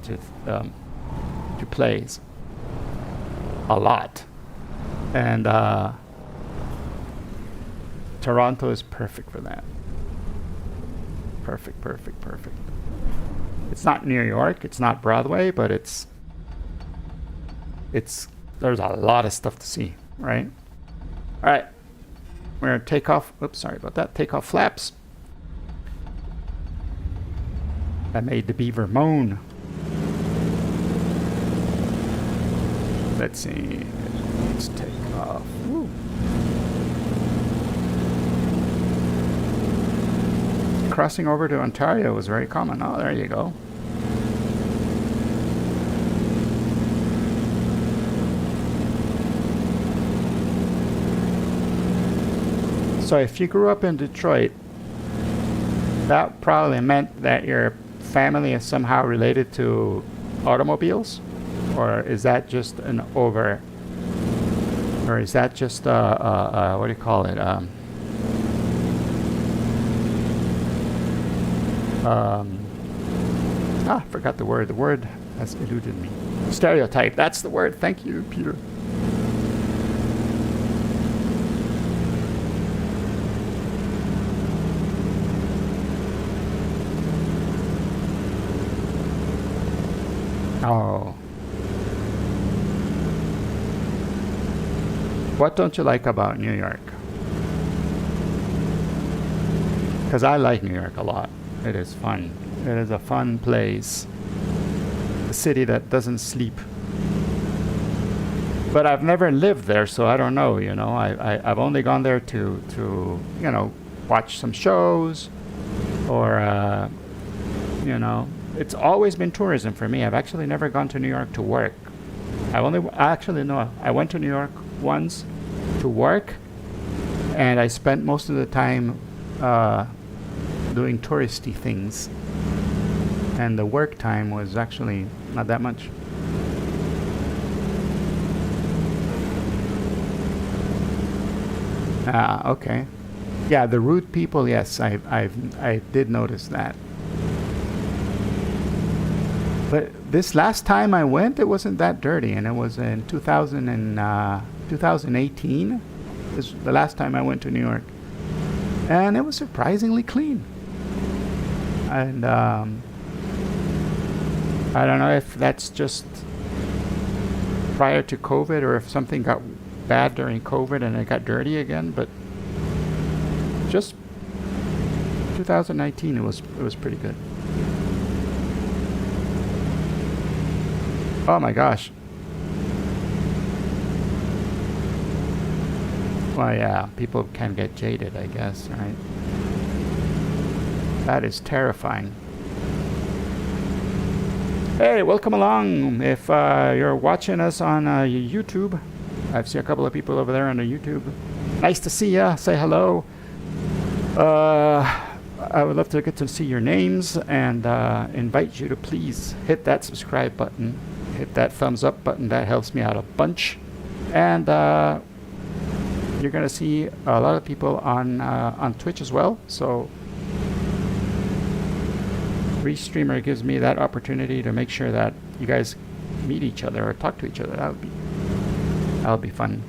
plays a lot, and Toronto is perfect for that. Perfect. It's not New York. It's not Broadway, but it's there's a lot of stuff to see, right? All right, we're gonna take off. Oops, sorry about that. Take off flaps. I made the beaver moan. Let's see. Let's take off. Woo. Crossing over to Ontario was very common. Oh, there you go. So if you grew up in Detroit, that probably meant that your family is somehow related to automobiles, or is that just or is that just what do you call it? I forgot the word. The word has eluded me. Stereotype. That's the word. Thank you, Peter. Oh. What don't you like about New York? Because I like New York a lot. It is fun. It is a fun place. A city that doesn't sleep. But I've never lived there, so I don't know, you know. I've only gone there to you know, watch some shows or, you know, it's always been tourism for me. I've actually never gone to New York to work. Actually, no, I went to New York once to work, and I spent most of the time doing touristy things. And the work time was actually not that much. Ah, okay. Yeah, the rude people. Yes, I did notice that. But this last time I went, it wasn't that dirty, and it was in 2018. This was the last time I went to New York, and it was surprisingly clean. And I don't know if that's just prior to COVID or if something got bad during COVID and it got dirty again, but just 2019 it was pretty good. Oh my gosh. Well, yeah, people can get jaded, I guess, right? That is terrifying. Hey, welcome along. If you're watching us on YouTube, I've seen a couple of people over there on the YouTube. Nice to see ya. Say hello. I would love to get to see your names and invite you to please hit that subscribe button, hit that thumbs up button. That helps me out a bunch. And you're gonna see a lot of people on Twitch as well. So Restreamer gives me that opportunity to make sure that you guys meet each other or talk to each other. That'll be fun.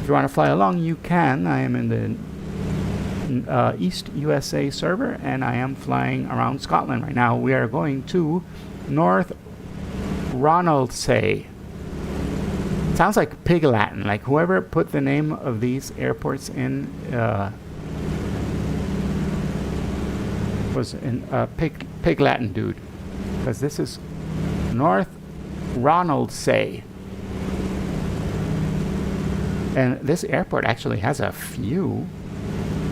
If you want to fly along, you can. I am in the East USA server, and I am flying around Scotland right now. We are going to North Ronaldsay. Sounds like Pig Latin. Like whoever put the name of these airports in was in Pig Latin dude, because this is North Ronaldsay. And this airport actually has a few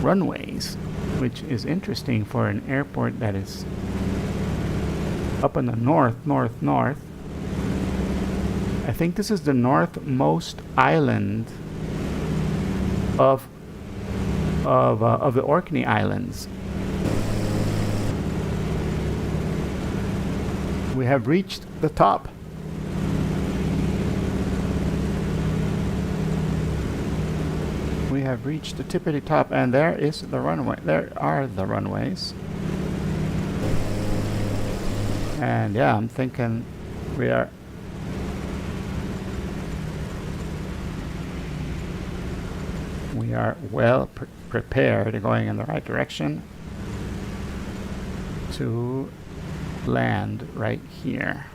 runways, which is interesting for an airport that is up in the north. I think this is the northmost island of the Orkney Islands. We have reached the top. We have reached the tippity top, and there is the runway. There are the runways. And yeah, I'm thinking we are well prepared, going in the right direction to land right here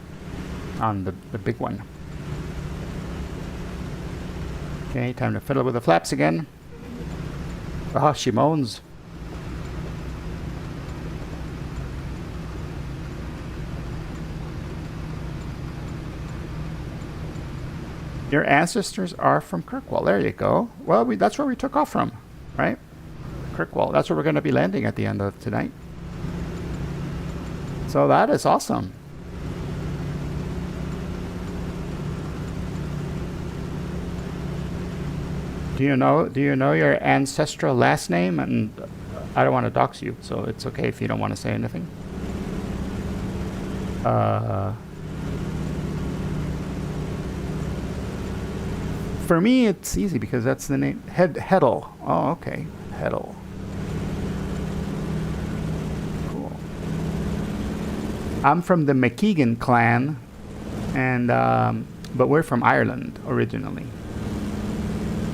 on the big one. Okay, time to fiddle with the flaps again. Oh, she moans. Your ancestors are from Kirkwall. There you go. Well, that's where we took off from, right? Kirkwall. That's where we're going to be landing at the end of tonight. So that is awesome. Do you know your ancestral last name? And I don't want to dox you, so it's okay if you don't want to say anything. For me, it's easy because that's the name. Heddle. Oh, okay. Heddle. Cool. I'm from the McKeegan clan, and but we're from Ireland originally.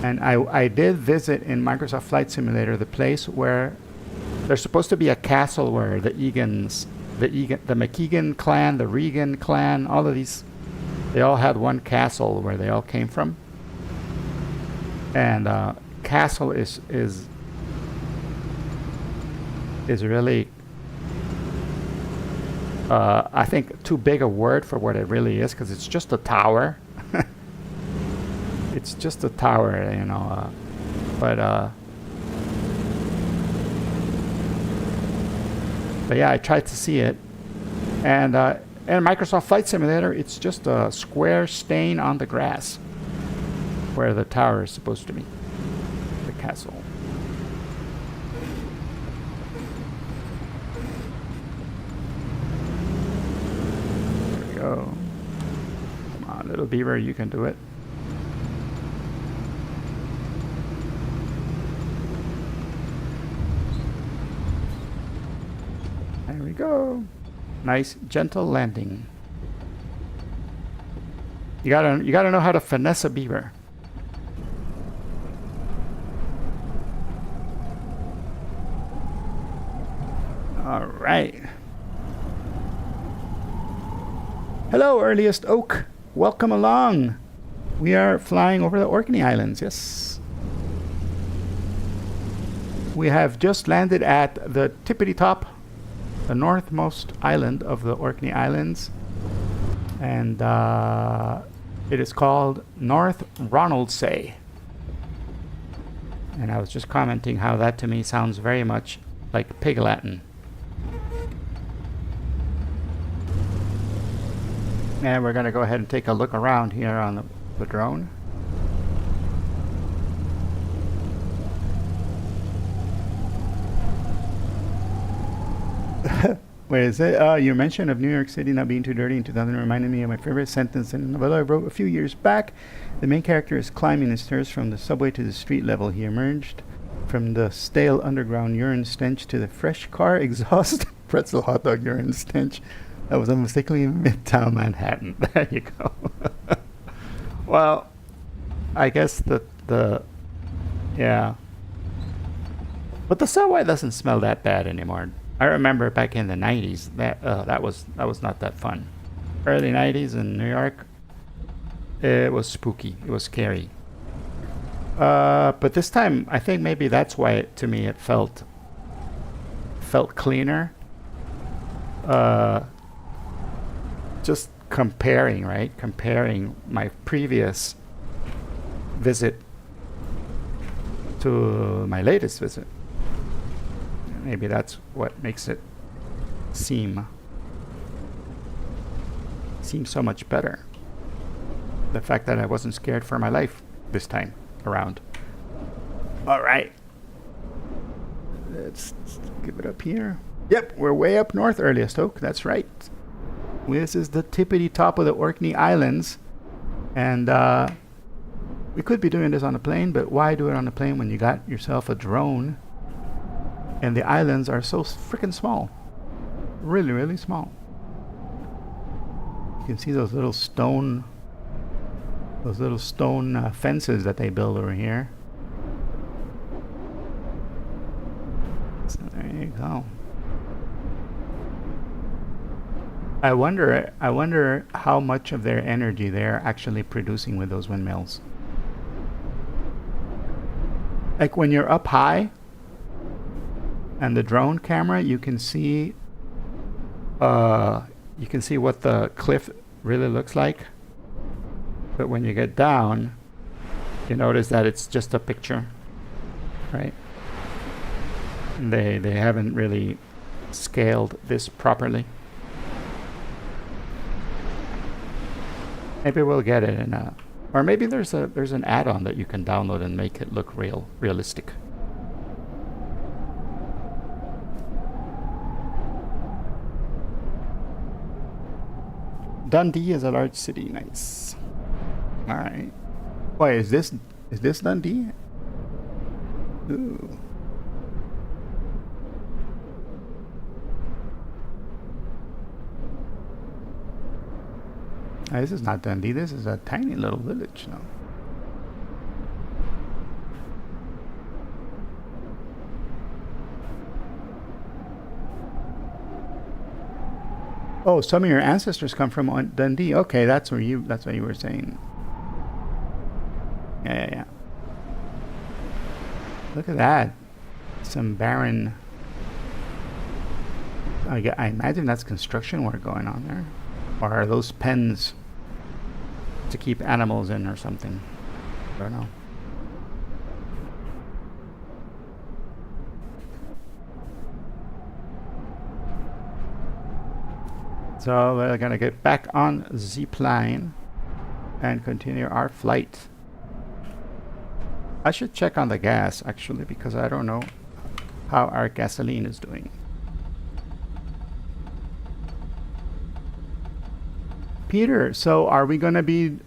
And I did visit in Microsoft Flight Simulator the place where there's supposed to be a castle where the McKeegan clan, the Regan clan, all of these, they all had one castle where they all came from. And castle is really I think too big a word for what it really is, because it's just a tower. It's just a tower, you know. But yeah, I tried to see it, And Microsoft Flight Simulator, it's just a square stain on the grass where the tower is supposed to be, the castle. There we go. Come on, little beaver, you can do it. There we go. Nice, gentle landing. You gotta know how to finesse a beaver. All right. Hello, earliest oak. Welcome along. We are flying over the Orkney Islands. Yes. We have just landed at the tippity top, the northmost island of the Orkney Islands, and it is called North Ronaldsay. And I was just commenting how that to me sounds very much like Pig Latin. And we're going to go ahead and take a look around here on the drone. Where is it? Your mention of New York City not being too dirty in 2000 reminded me of my favorite sentence in a novella I wrote a few years back. The main character is climbing the stairs from the subway to the street level. He emerged from the stale underground urine stench to the fresh car exhaust pretzel hot dog urine stench that was mistakenly in Midtown Manhattan. There you go. Well, I guess yeah. But the subway doesn't smell that bad anymore. I remember back in the 90s that was not that fun. Early 90s in New York, it was spooky. It was scary. But this time, I think maybe that's why to me it felt cleaner. Just comparing, right? Comparing my previous visit to my latest visit. Maybe that's what makes it seem so much better. The fact that I wasn't scared for my life this time around. All right. Let's give it up here. Yep, we're way up north, earliest oak. That's right. This is the tippity top of the Orkney Islands. And we could be doing this on a plane, but why do it on a plane when you got yourself a drone? And the islands are so freaking small. Really, really small. You can see those little stone fences that they build over here. So there you go. I wonder how much of their energy they're actually producing with those windmills. Like when you're up high and the drone camera, you can see what the cliff really looks like. But when you get down, you notice that it's just a picture, right? And they haven't really scaled this properly. Maybe we'll get it in a, or maybe there's an add-on that you can download and make it look realistic. Dundee is a large city. Nice. All right. Wait, is this Dundee? Ooh. This is not Dundee. This is a tiny little village. No. Oh, some of your ancestors come from Dundee. Okay, that's what you were saying. Yeah. Look at that. Some barren. I imagine that's construction work going on there. Or are those pens to keep animals in or something? I don't know. So we're gonna get back on the plane and continue our flight. I should check on the gas actually, because I don't know how our gasoline is doing. Peter, so are we gonna be?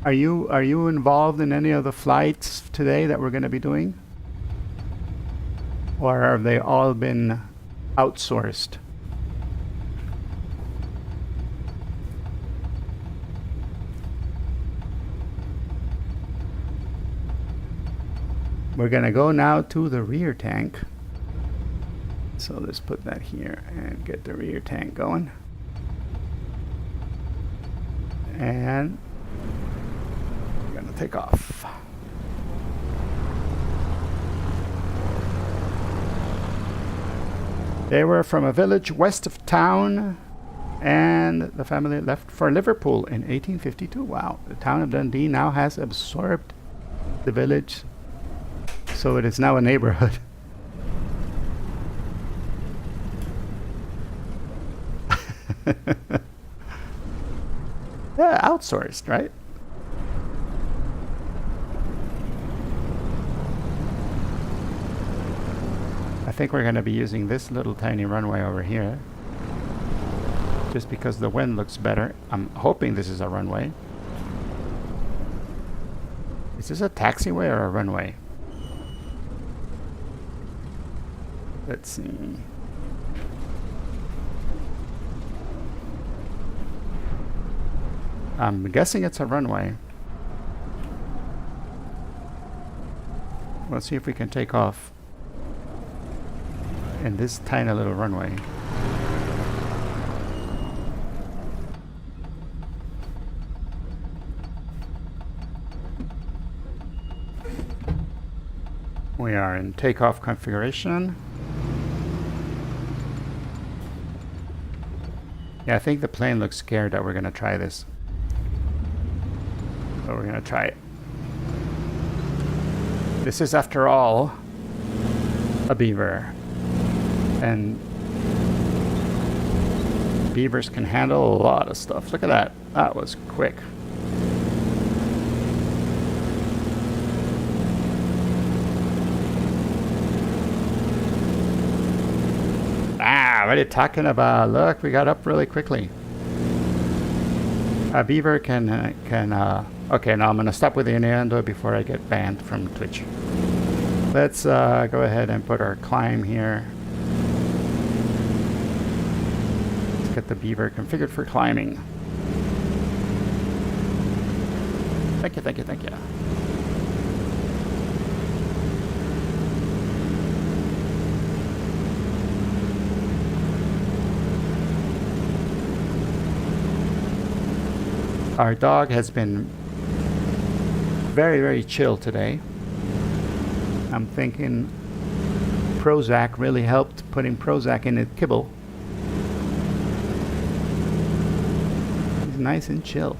Are you involved in any of the flights today that we're gonna be doing, or have they all been outsourced? We're gonna go now to the rear tank. So let's put that here and get the rear tank going. And we're gonna take off. They were from a village west of town, and the family left for Liverpool in 1852. Wow, the town of Dundee now has absorbed the village, so it is now a neighborhood. Yeah, outsourced, right? I think we're going to be using this little tiny runway over here, just because the wind looks better. I'm hoping this is a runway. Is this a taxiway or a runway? Let's see. I'm guessing it's a runway. Let's see if we can take off in this tiny little runway. We are in takeoff configuration. Yeah, I think the plane looks scared that we're going to try this. So we're going to try it. This is, after all, a beaver. And beavers can handle a lot of stuff. Look at that. That was quick. Ah, what are you talking about? Look, we got up really quickly. A beaver can okay, now I'm going to stop with the innuendo before I get banned from Twitch. Let's go ahead and put our climb here. Let's get the beaver configured for climbing. Thank you, thank you, thank you. Our dog has been very, very chill today. I'm thinking Prozac really helped, putting Prozac in the kibble. He's nice and chill.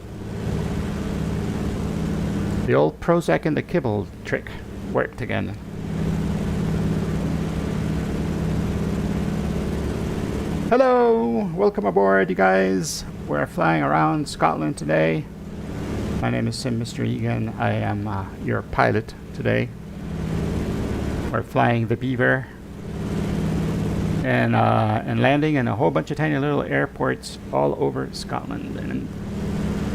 The old Prozac in the kibble trick worked again. Hello! Welcome aboard, you guys. We're flying around Scotland today. My name is Mr. Egan. I am your pilot today. We're flying the Beaver and landing in a whole bunch of tiny little airports all over Scotland. And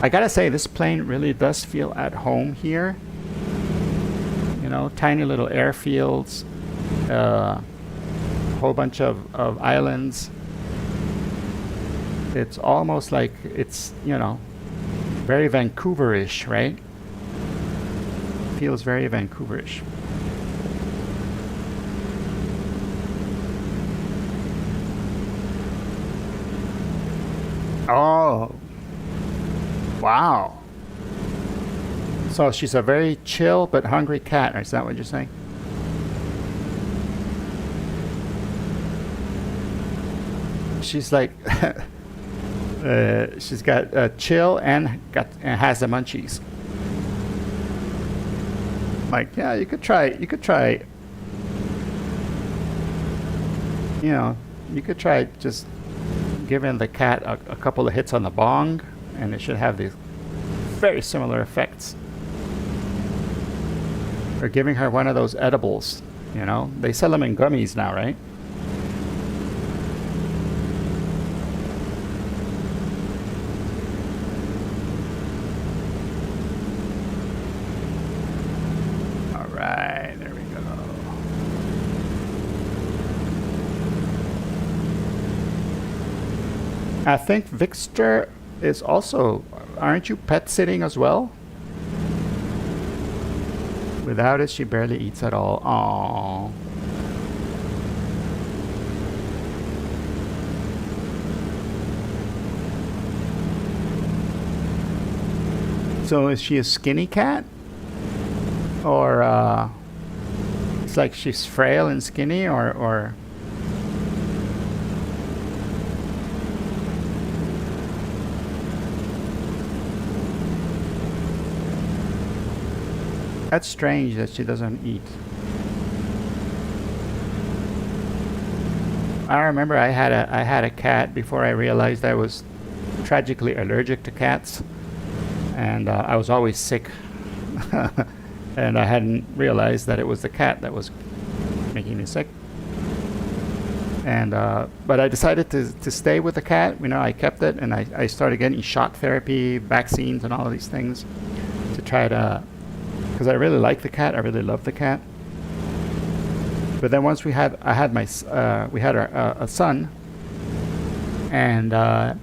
I gotta say, this plane really does feel at home here. You know, tiny little airfields, a whole bunch of islands. It's almost like it's, you know, very Vancouverish, right? Feels very Vancouverish. Oh, wow. So she's a very chill but hungry cat, is that what you're saying? She's like, she's got chill and has the munchies. Like, yeah, you could try, you know, you could try just giving the cat a couple of hits on the bong, and it should have these very similar effects. Or giving her one of those edibles, you know? They sell them in gummies now, right? Alright, there we go. I think Victor is also... Aren't you pet sitting as well? Without it, she barely eats at all. Aww. So is she a skinny cat? Or it's like she's frail and skinny, or that's strange that she doesn't eat. I remember I had a cat before I realized I was tragically allergic to cats, and I was always sick, and I hadn't realized that it was the cat that was making me sick. And but I decided to stay with the cat. You know, I kept it, and I started getting shot therapy, vaccines, and all of these things to try to. Because I really like the cat, I really love the cat. But then once we had a son, and the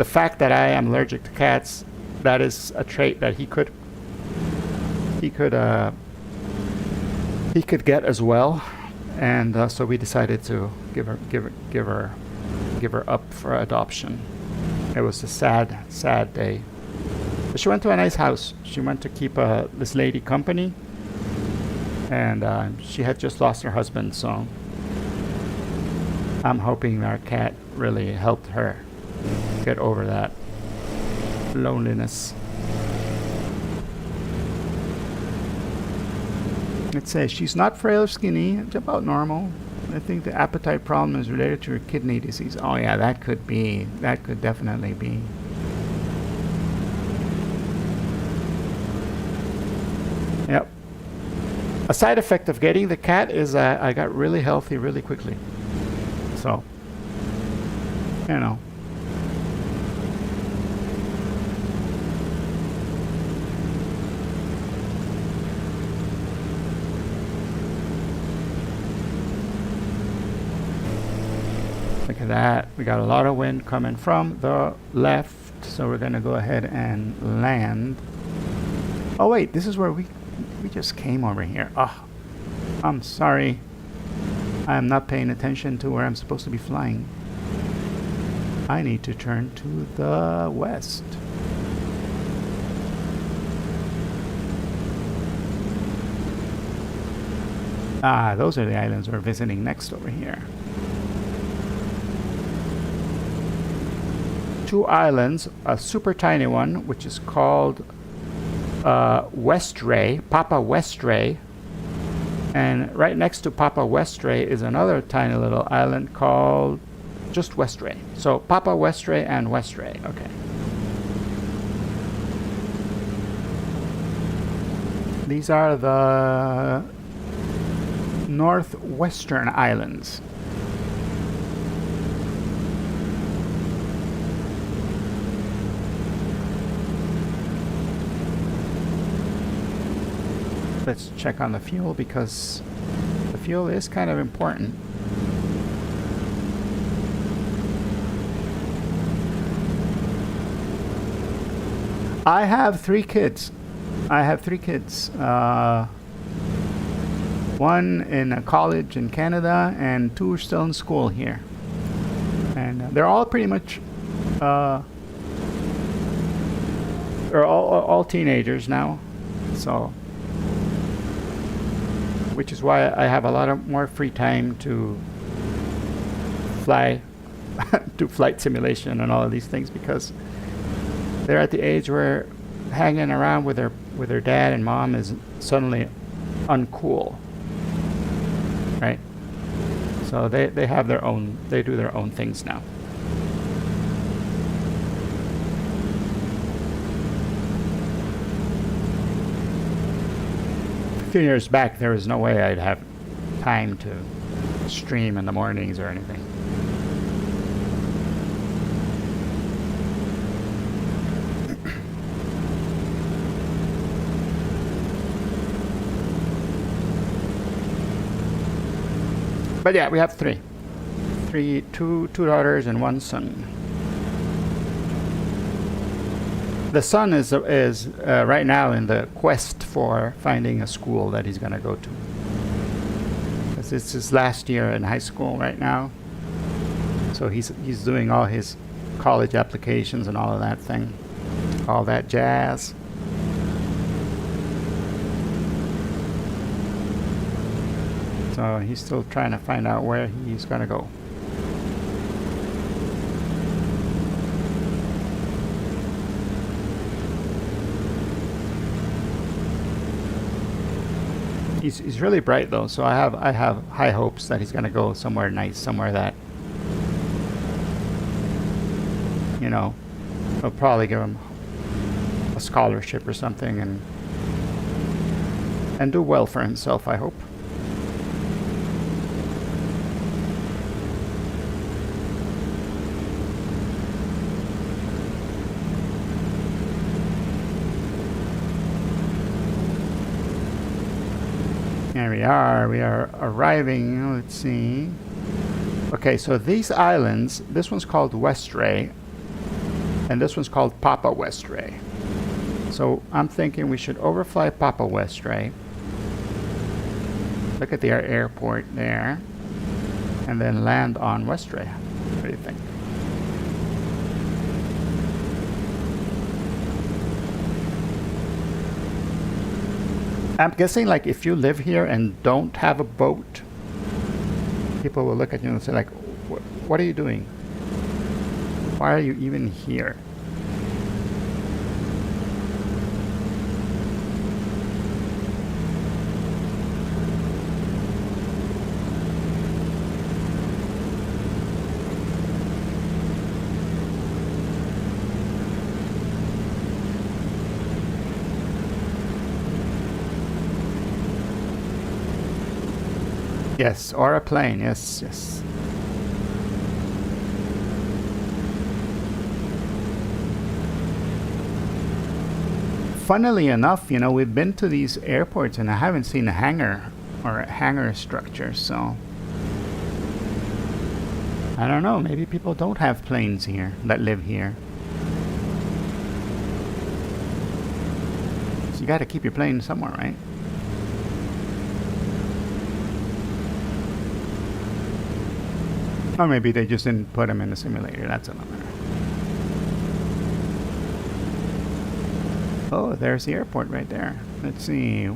fact that I am allergic to cats, that is a trait that he could get as well, and so we decided to give her up for adoption. It was a sad day. But she went to a nice house. She went to keep this lady company, and she had just lost her husband, so I'm hoping our cat really helped her get over that loneliness. It says she's not frail or skinny. It's about normal. I think the appetite problem is related to her kidney disease. Oh yeah, that could be. That could definitely be. Yep. A side effect of getting the cat is I got really healthy really quickly. So, you know. Look at that. We got a lot of wind coming from the left, so we're going to go ahead and land. Oh wait, this is where we just came over here. Oh, I'm sorry. I'm not paying attention to where I'm supposed to be flying. I need to turn to the west. Ah, those are the islands we're visiting next over here. 2 islands, a super tiny one, which is called Westray, Papa Westray, and right next to Papa Westray is another tiny little island called just Westray. So Papa Westray and Westray. Okay. These are the northwestern islands. Let's check on the fuel, because the fuel is kind of important. I have 3 kids. One in college in Canada, and 2 are still in school here. And they're all pretty much they're all teenagers now. So, which is why I have a lot of more free time to fly, do flight simulation and all of these things, because they're at the age where hanging around with their dad and mom is suddenly uncool, right? So they have their own, they do their own things now. A few years back, there was no way I'd have time to stream in the mornings or anything. But yeah, we have two daughters and one son. The son is right now in the quest for finding a school that he's going to go to. Because it's his last year in high school right now. So he's doing all his college applications and all of that thing, all that jazz. So he's still trying to find out where he's going to go. He's really bright though, so I have high hopes that he's going to go somewhere nice, somewhere that, you know, they'll probably give him a scholarship or something and do well for himself, I hope. Here we are arriving, let's see. Okay, so these islands, this one's called Westray, and this one's called Papa Westray. So I'm thinking we should overfly Papa Westray. Look at their airport there, and then land on Westray. What do you think? I'm guessing like if you live here and don't have a boat, people will look at you and say like, what are you doing? Why are you even here? Yes, or a plane, yes, yes. Funnily enough, you know, we've been to these airports and I haven't seen a hangar or a hangar structure, so I don't know, maybe people don't have planes here that live here. So you gotta keep your plane somewhere, right? Or maybe they just didn't put them in the simulator. That's another. Oh, there's the airport right there. Let's see.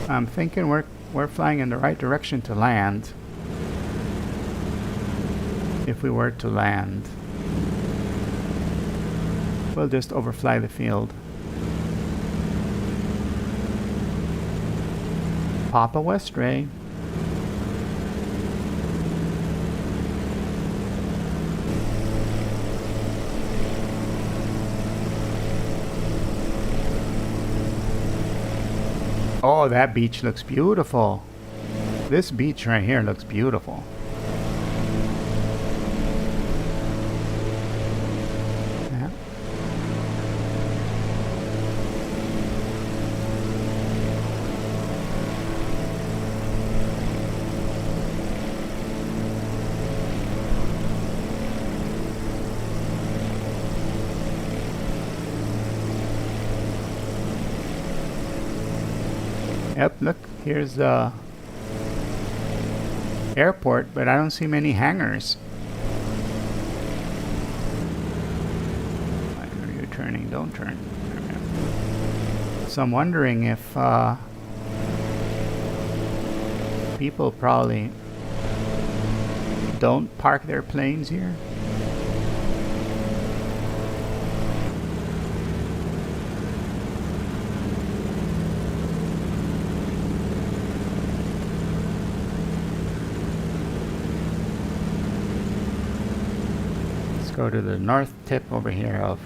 I'm thinking we're flying in the right direction to land. If we were to land, we'll just overfly the field. Papa Westray. Oh, that beach looks beautiful. This beach right here looks beautiful. Yeah. Yep, look, here's the airport, but I don't see many hangars. Why are you turning? Don't turn. So I'm wondering if people probably don't park their planes here. go to the north tip over here of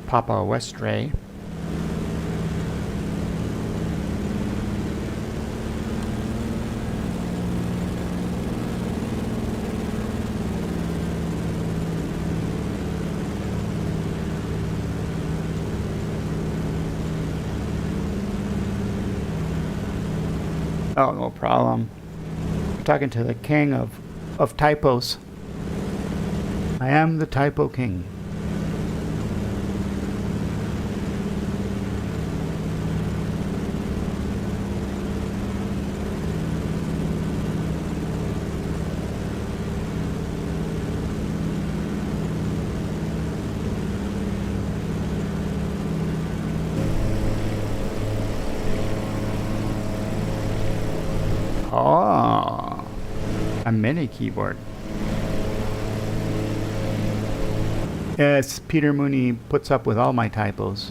Papa Westray. Oh, no problem. I'm talking to the king of typos. I am the typo king. Oh, a mini keyboard. Yes, Peter Mooney puts up with all my typos.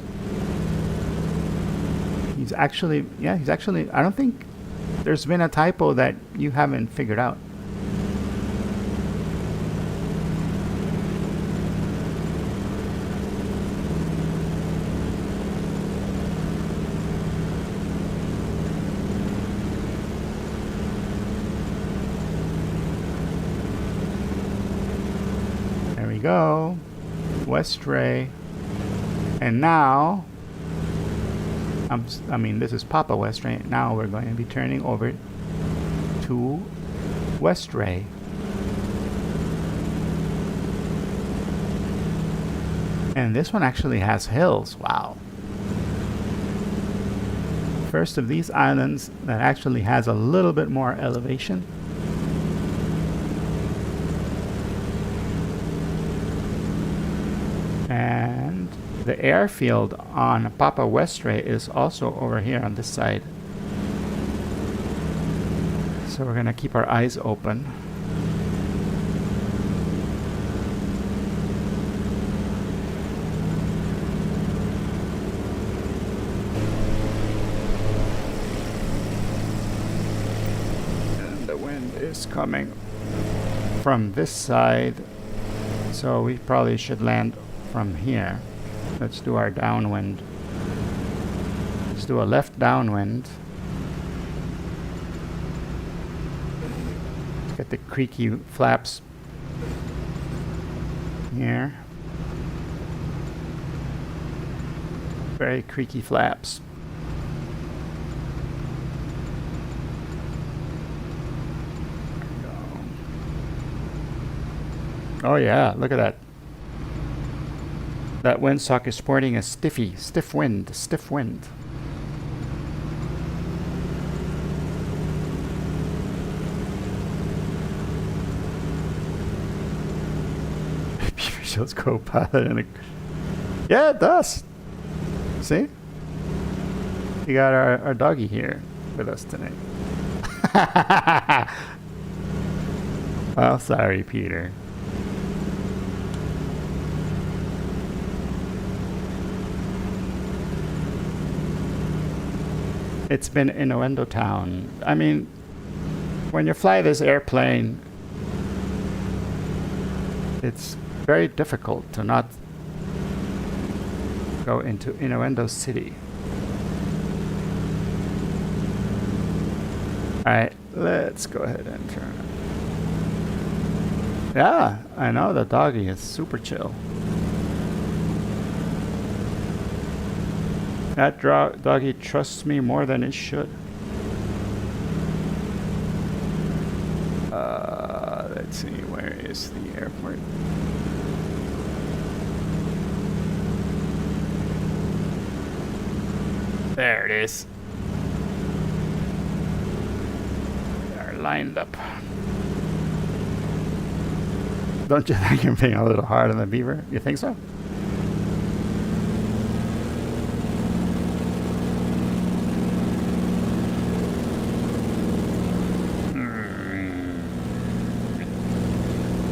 He's actually, I don't think there's been a typo that you haven't figured out. There we go. Westray. And now, I mean, this is Papa Westray. Now we're going to be turning over to Westray. And this one actually has hills. Wow. First of these islands that actually has a little bit more elevation. And the airfield on Papa Westray is also over here on this side. So we're going to keep our eyes open. And the wind is coming from this side. So we probably should land from here. Let's do our downwind. Let's do a left downwind. Let's get the creaky flaps here. Very creaky flaps. There we go. Oh yeah, look at that. That windsock is sporting a stiff wind. Beaver shows co-pilot and yeah, it does. See? We got our doggy here with us tonight. Well, sorry, Peter. It's been Innuendo Town. I mean, when you fly this airplane, it's very difficult to not go into Innuendo City. Alright, let's go ahead and turn. Yeah, I know the doggy is super chill. That doggy trusts me more than it should. Let's see, where is the airport? There it is. We are lined up. Don't you think you're being a little hard on the beaver? You think so?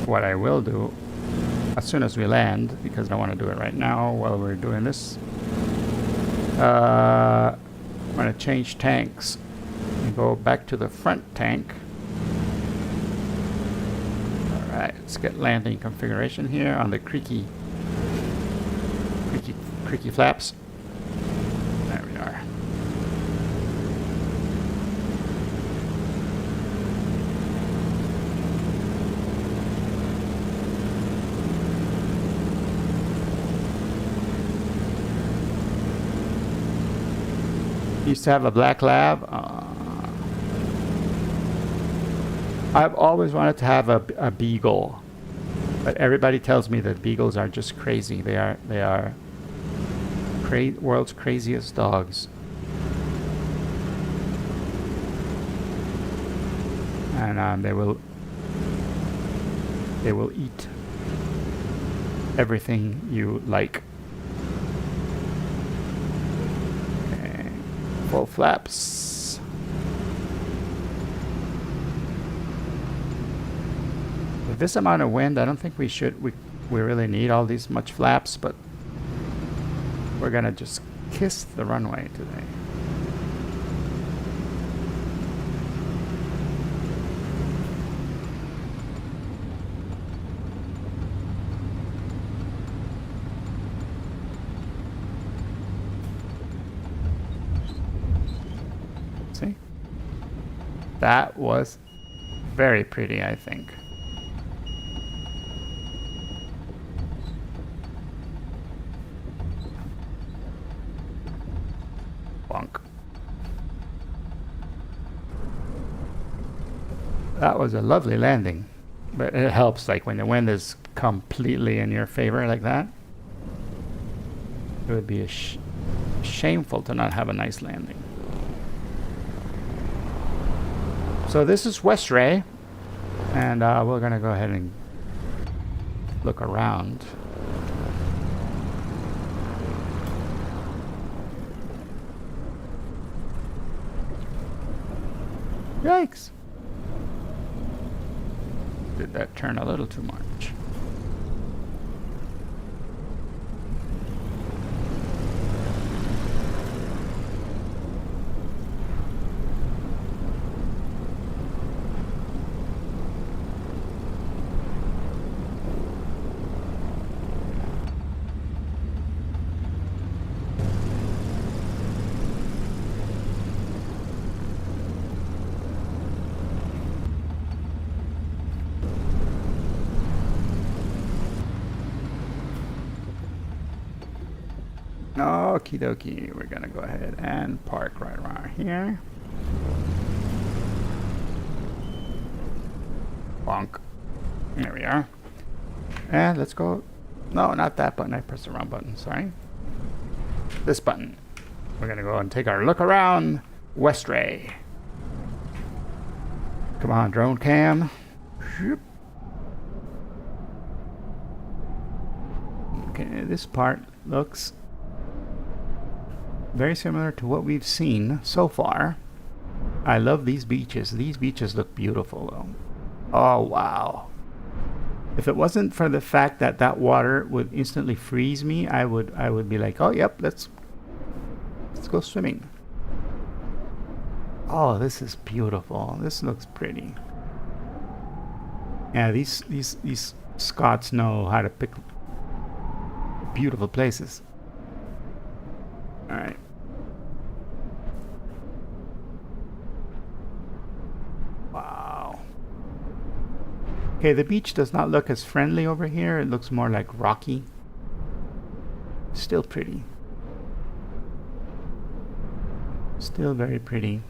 What I will do as soon as we land, because I don't want to do it right now while we're doing this, I'm going to change tanks and go back to the front tank. Alright, let's get landing configuration here on the creaky flaps. There we are. Used to have a black lab. I've always wanted to have a beagle, but everybody tells me that beagles are just crazy. They are world's craziest dogs, and they will eat everything you like. Okay. Full flaps. With this amount of wind, I don't think we really need all these much flaps, but we're gonna just kiss the runway today. See? That was very pretty, I think. Bonk. That was a lovely landing, but it helps like when the wind is completely in your favor like that. It would be shameful to not have a nice landing. So this is West Ray, and we're gonna go ahead and look around. Yikes! Did that turn a little too much? Okie dokie, we're gonna go ahead and park right around here. Bonk. There we are. And let's go. No, not that button. I pressed the wrong button. Sorry. This button. We're gonna go and take our look around West Ray. Come on, drone cam. Okay, this part looks very similar to what we've seen so far. I love these beaches. These beaches look beautiful though. Oh wow. If it wasn't for the fact that that water would instantly freeze me, I would be like, oh yep, let's go swimming. Oh, this is beautiful. This looks pretty. Yeah, these Scots know how to pick beautiful places. All right. Wow. Okay, the beach does not look as friendly over here. It looks more like rocky. Still pretty. Still very pretty.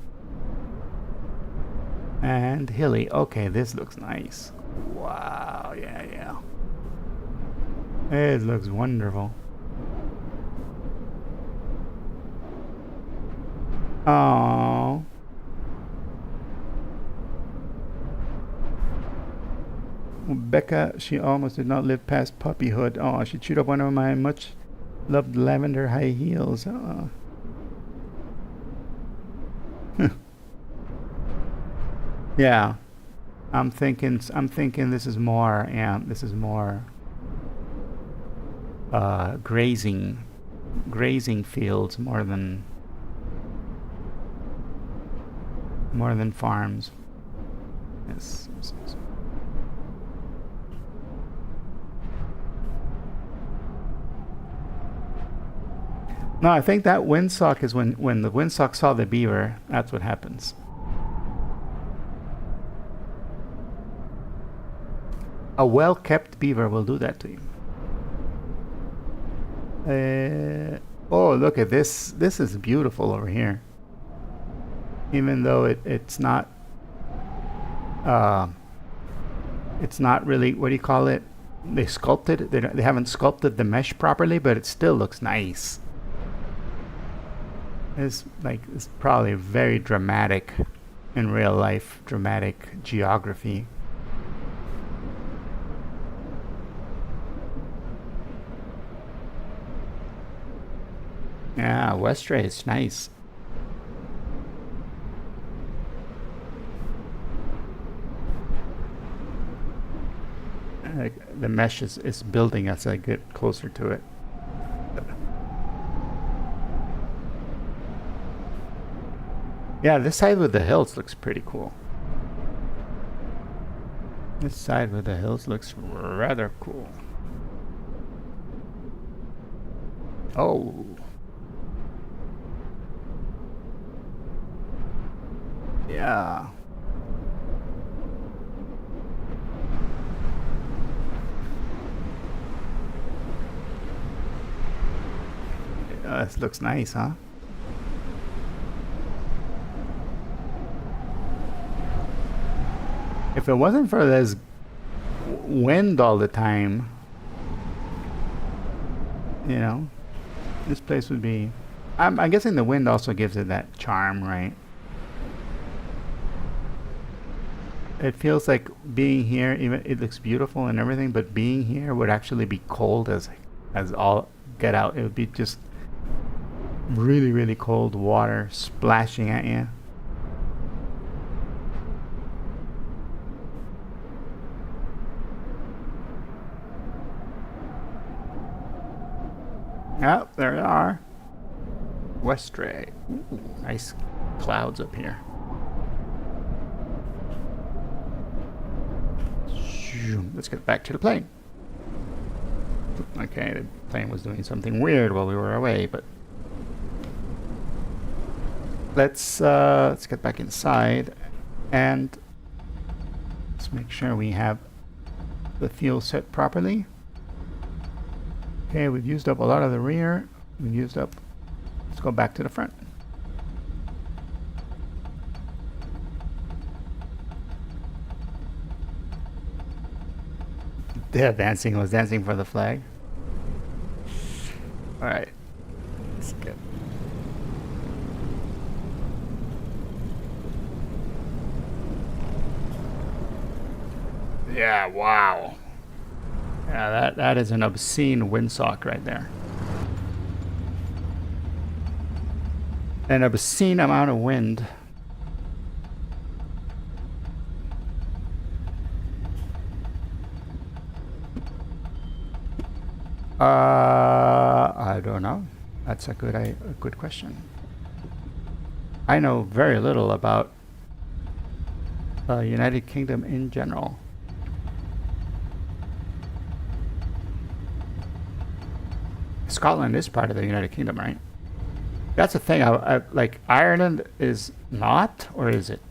And hilly. Okay, this looks nice. Wow, yeah. It looks wonderful. Oh. Becca, she almost did not live past puppyhood. Oh, she chewed up one of my much loved lavender high heels. Oh. Yeah. I'm thinking this is more, grazing fields more than farms. Yes. No, I think that windsock is when the windsock saw the beaver. That's what happens. A well-kept beaver will do that to you. Oh, look at this. This is beautiful over here. Even though it's not really, what do you call it? They sculpted it. They haven't sculpted the mesh properly, but it still looks nice. It's probably very dramatic in real life, dramatic geography. Yeah, Westray is nice. The mesh is building as I get closer to it. Yeah, this side with the hills looks pretty cool. This side with the hills looks rather cool. Oh. Yeah. This looks nice, huh? If it wasn't for this wind all the time, you know, this place would be... I'm guessing the wind also gives it that charm, right? It feels like being here, even it looks beautiful and everything, but being here would actually be cold as all get out. It would be just really, really cold water splashing at you. Oh, there they are. Westray. Ooh, nice clouds up here. Let's get back to the plane. Okay, the plane was doing something weird while we were away, but let's get back inside and let's make sure we have the fuel set properly. Okay, we've used up a lot of the rear. We've used up. Let's go back to the front. Yeah, dancing was dancing for the flag. All right, let's get. Yeah, wow. Yeah, that is an obscene windsock right there. An obscene amount of wind. I don't know. That's a good question. I know very little about United Kingdom in general. Scotland is part of the United Kingdom, right? That's the thing. I like Ireland is not, or is it?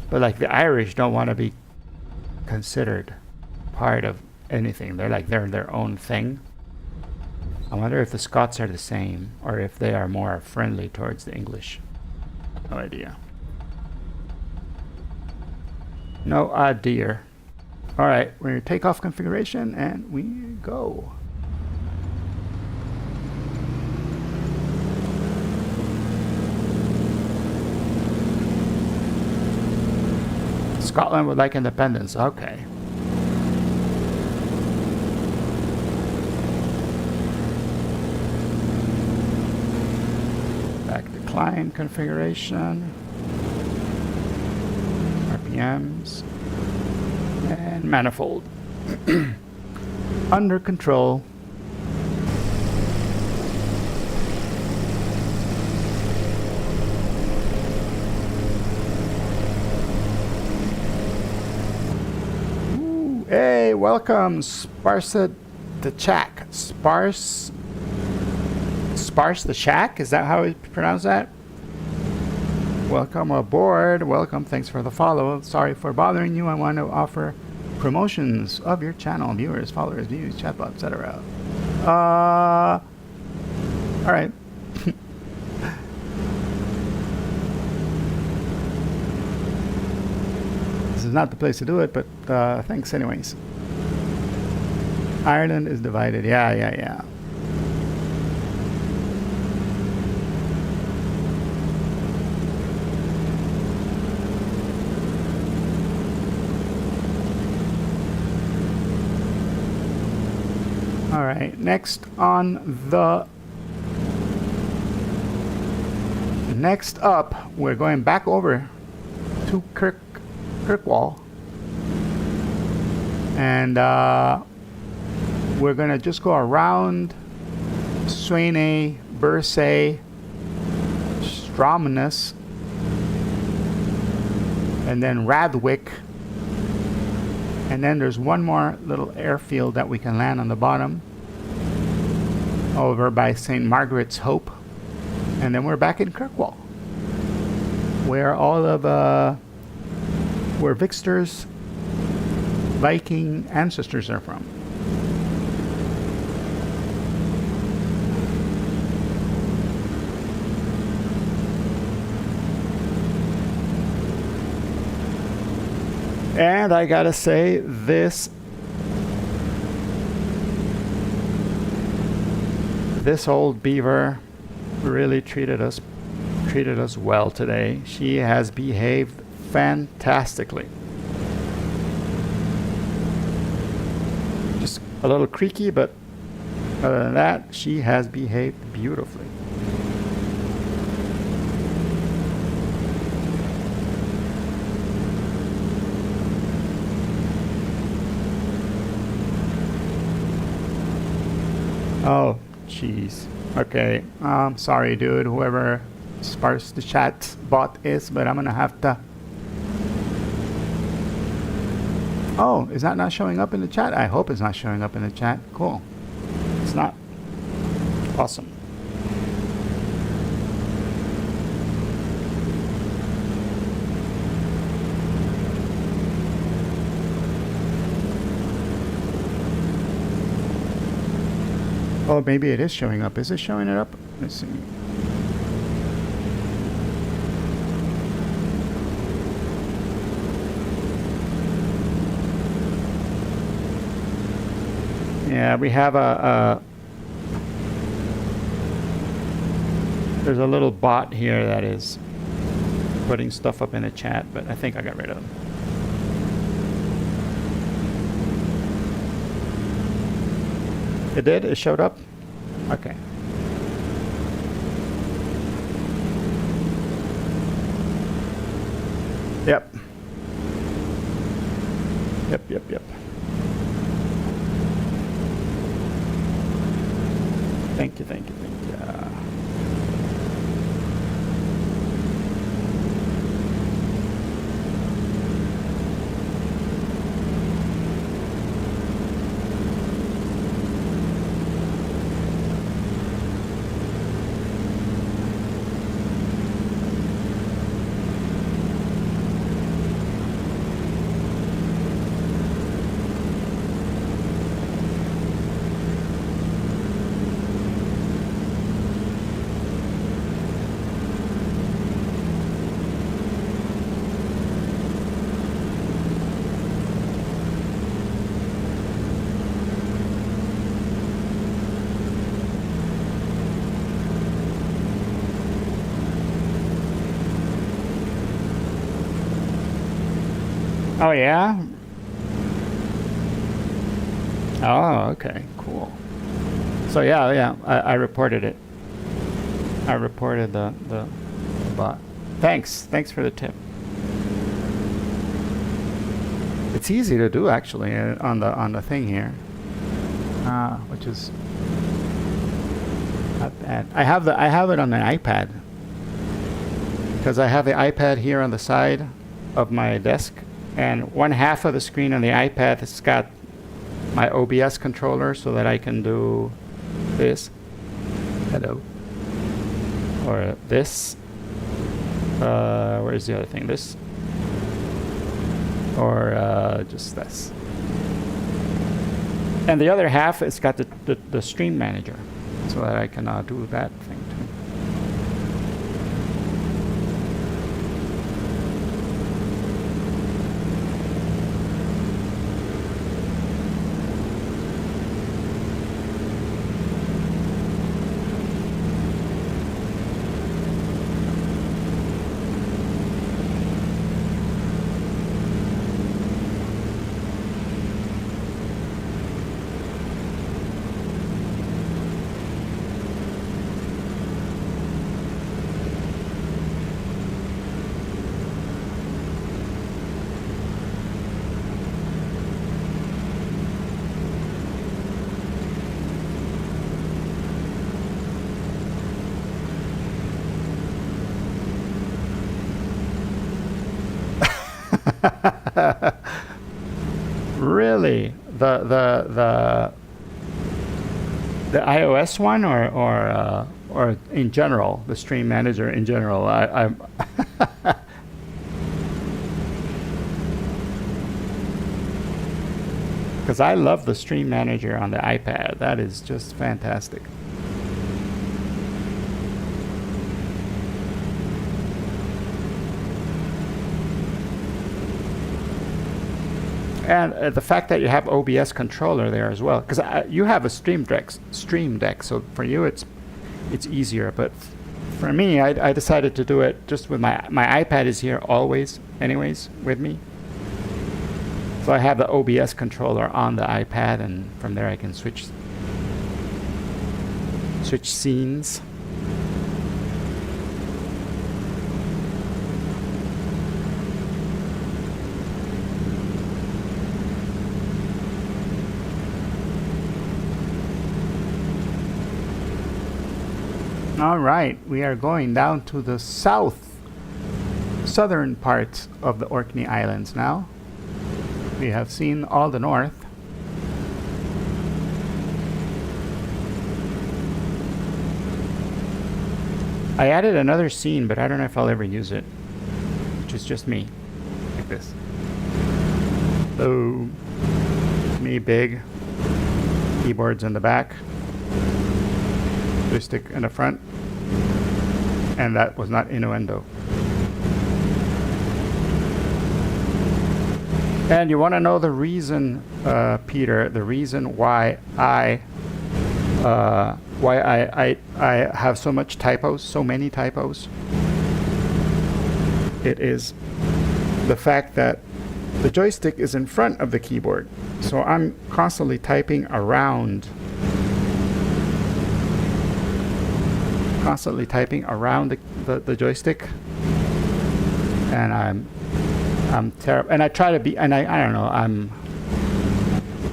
But like the Irish don't want to be considered part of anything. They're their own thing. I wonder if the Scots are the same, or if they are more friendly towards the English. No idea. No idea. All right, we're in takeoff configuration, and we go. Scotland would like independence. Okay. Back to climb configuration. RPMs. And manifold. Under control. Hey, welcome, Sparsa the Chak. Sparse Sparse the Shack? Is that how we pronounce that? Welcome aboard. Welcome. Thanks for the follow. Sorry for bothering you. I want to offer promotions of your channel, viewers, followers, views, chatbot, etc. All right. This is not the place to do it, but thanks anyways. Ireland is divided. Yeah. All right, next up, we're going back over to Kirkwall, and we're gonna just go around Swainay, Bursay, Stromness, and then Radwick. And then there's one more little airfield that we can land on the bottom over by St. Margaret's Hope. And then we're back in Kirkwall, where all of where Vixter's Viking ancestors are from. And I gotta say, this old beaver really treated us well today. She has behaved fantastically. Just a little creaky, but other than that, she has behaved beautifully. Oh, jeez. Okay. Sorry, dude. Whoever sparse the chat bot is, but I'm gonna have to. Oh, is that not showing up in the chat? I hope it's not showing up in the chat. Cool. It's not. Awesome. Oh, maybe it is showing up. Is it showing it up? Let's see. Yeah, we have there's a little bot here that is putting stuff up in the chat, but I think I got rid of them. It did? It showed up? Okay. Yep. Yep. Thank you. Oh, yeah? Oh, okay, cool. So yeah, I reported it. I reported the bot. Thanks for the tip. It's easy to do actually on the thing here, which is not bad. I have it on the iPad because I have the iPad here on the side of my desk, and one half of the screen on the iPad has got my OBS controller so that I can do this, Hello. Or this. Where's the other thing? This. Or just this. And the other half, it's got the stream manager, so that I can do that thing too. Really? The iOS one, or in general, the stream manager in general? I'm because I love the stream manager on the iPad. That is just fantastic. And the fact that you have OBS controller there as well, because you have a Stream Deck, so for you it's easier. But for me, I decided to do it just with my iPad is here always, anyways, with me. So I have the OBS controller on the iPad, and from there I can switch scenes. All right, we are going down to the southern part of the Orkney Islands now. We have seen all the north. I added another scene, but I don't know if I'll ever use it, which is just me, like this. So, me big, keyboards in the back, joystick in the front, and that was not innuendo. And you want to know the reason, Peter, the reason why I have so many typos? It is the fact that the joystick is in front of the keyboard, so I'm constantly typing around the joystick, and I'm terrible. And I try to be, and I don't know, I'm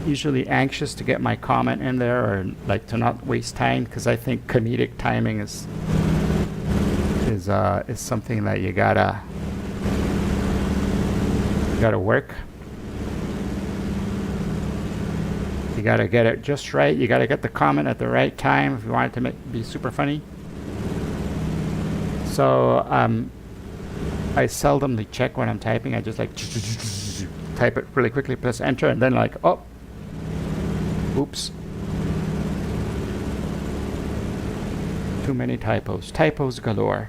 usually anxious to get my comment in there, or like to not waste time, because I think comedic timing is something that you gotta work. You gotta get it just right. You gotta get the comment at the right time if you want it to be super funny. So I seldomly check when I'm typing. I just like type it really quickly, press enter, and then like, oh, oops. Too many typos. Typos galore.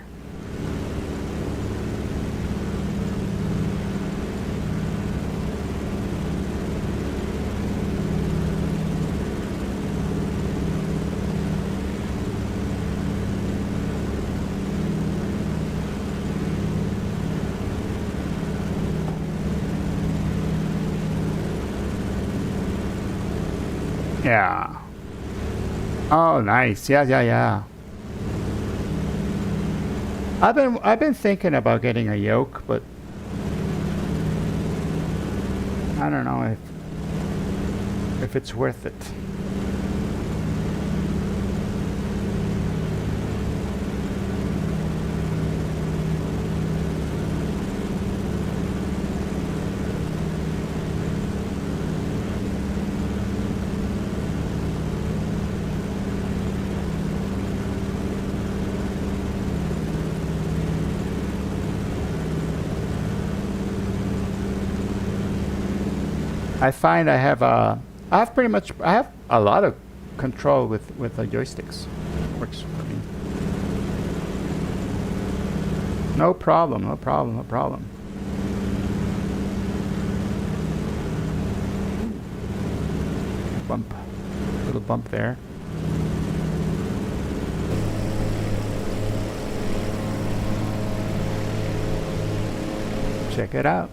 Yeah. Oh, nice. Yeah. I've been thinking about getting a yoke, but I don't know if it's worth it. I find I have I have a lot of control with the joysticks. Works for me. No problem, no problem, no problem. Bump, little bump there. Check it out.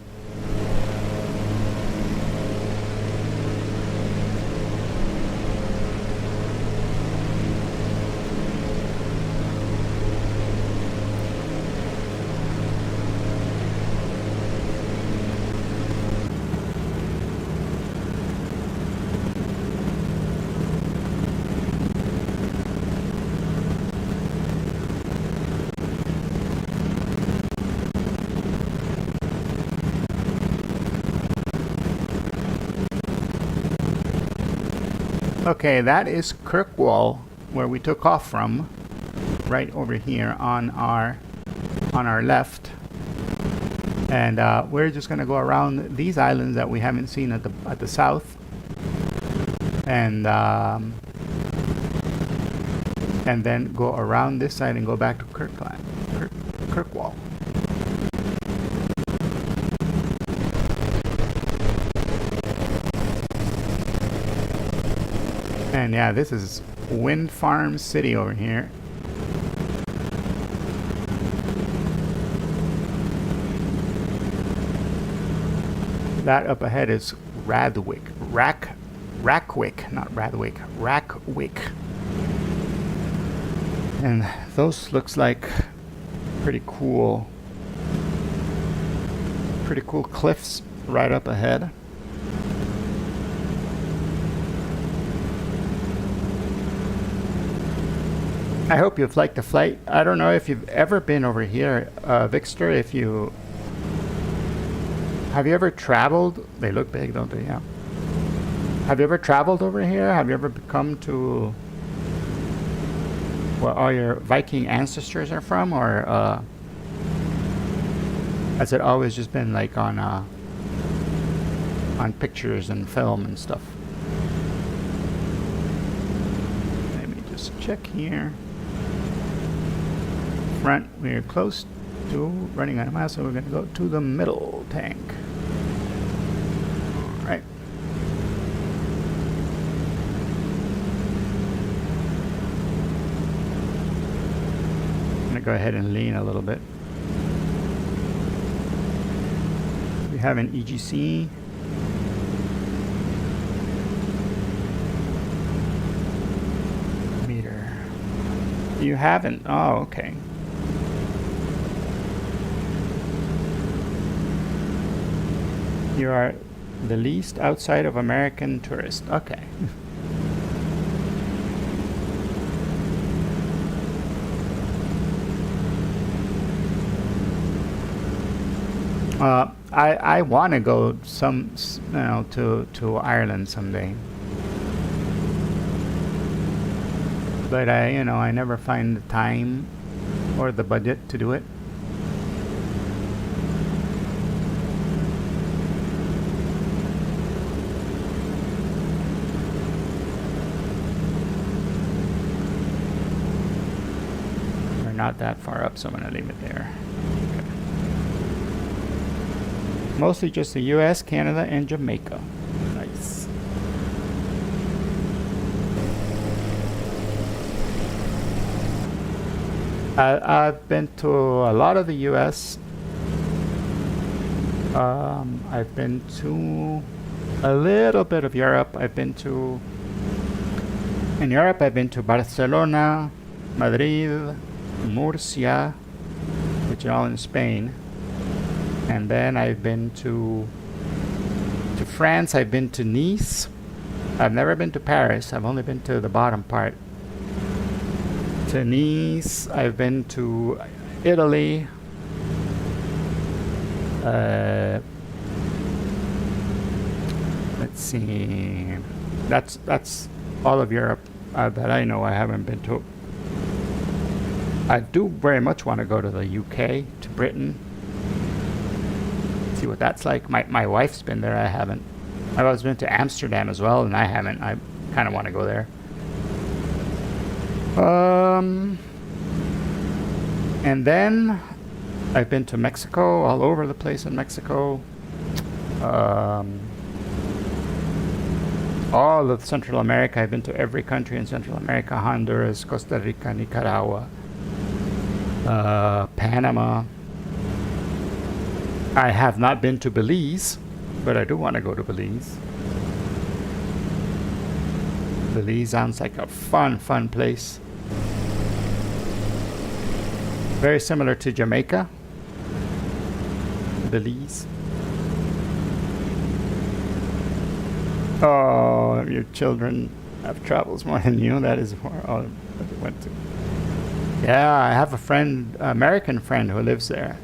Okay, that is Kirkwall, where we took off from, right over here on our left, and we're just gonna go around these islands that we haven't seen at the south, and then go around this side and go back to Kirkwall. And yeah, this is Wind Farm City over here. That up ahead is Radwick. Rackwick, not Radwick. Rackwick. And those looks like pretty cool cliffs right up ahead. I hope you've liked the flight. I don't know if you've ever been over here, Vixter. Have you ever traveled? They look big, don't they? Yeah. Have you ever traveled over here? Have you ever come to where all your Viking ancestors are from, or has it always just been like on pictures and film and stuff? Let me just check here. Front, we're close to running out of miles, so we're going to go to the middle tank. All right. I'm going to go ahead and lean a little bit. We have an EGC. Meter. You haven't? Oh, okay. You are the least outside of American tourist. Okay. I want to go to Ireland someday, but I never find the time or the budget to do it. Not that far up, so I'm going to leave it there. Okay. Mostly just the US, Canada, and Jamaica. Nice. I've been to a lot of the US. I've been to a little bit of Europe. In Europe, I've been to Barcelona, Madrid, Murcia, which are all in Spain, and then I've been to France. I've been to Nice. I've never been to Paris. I've only been to the bottom part. To Nice. I've been to Italy. Let's see. That's all of Europe that I know I haven't been to. I do very much want to go to the UK, to Britain, see what that's like. My wife's been there, I haven't. I've always been to Amsterdam as well, and I haven't. I kind of want to go there. And then I've been to Mexico, all over the place in Mexico. All of Central America. I've been to every country in Central America: Honduras, Costa Rica, Nicaragua, Panama. I have not been to Belize, but I do want to go to Belize. Belize sounds like a fun place. Very similar to Jamaica. Belize. Oh, your children have travels more than you. That is more all that they went to. Yeah, I have a friend, American friend who lives there,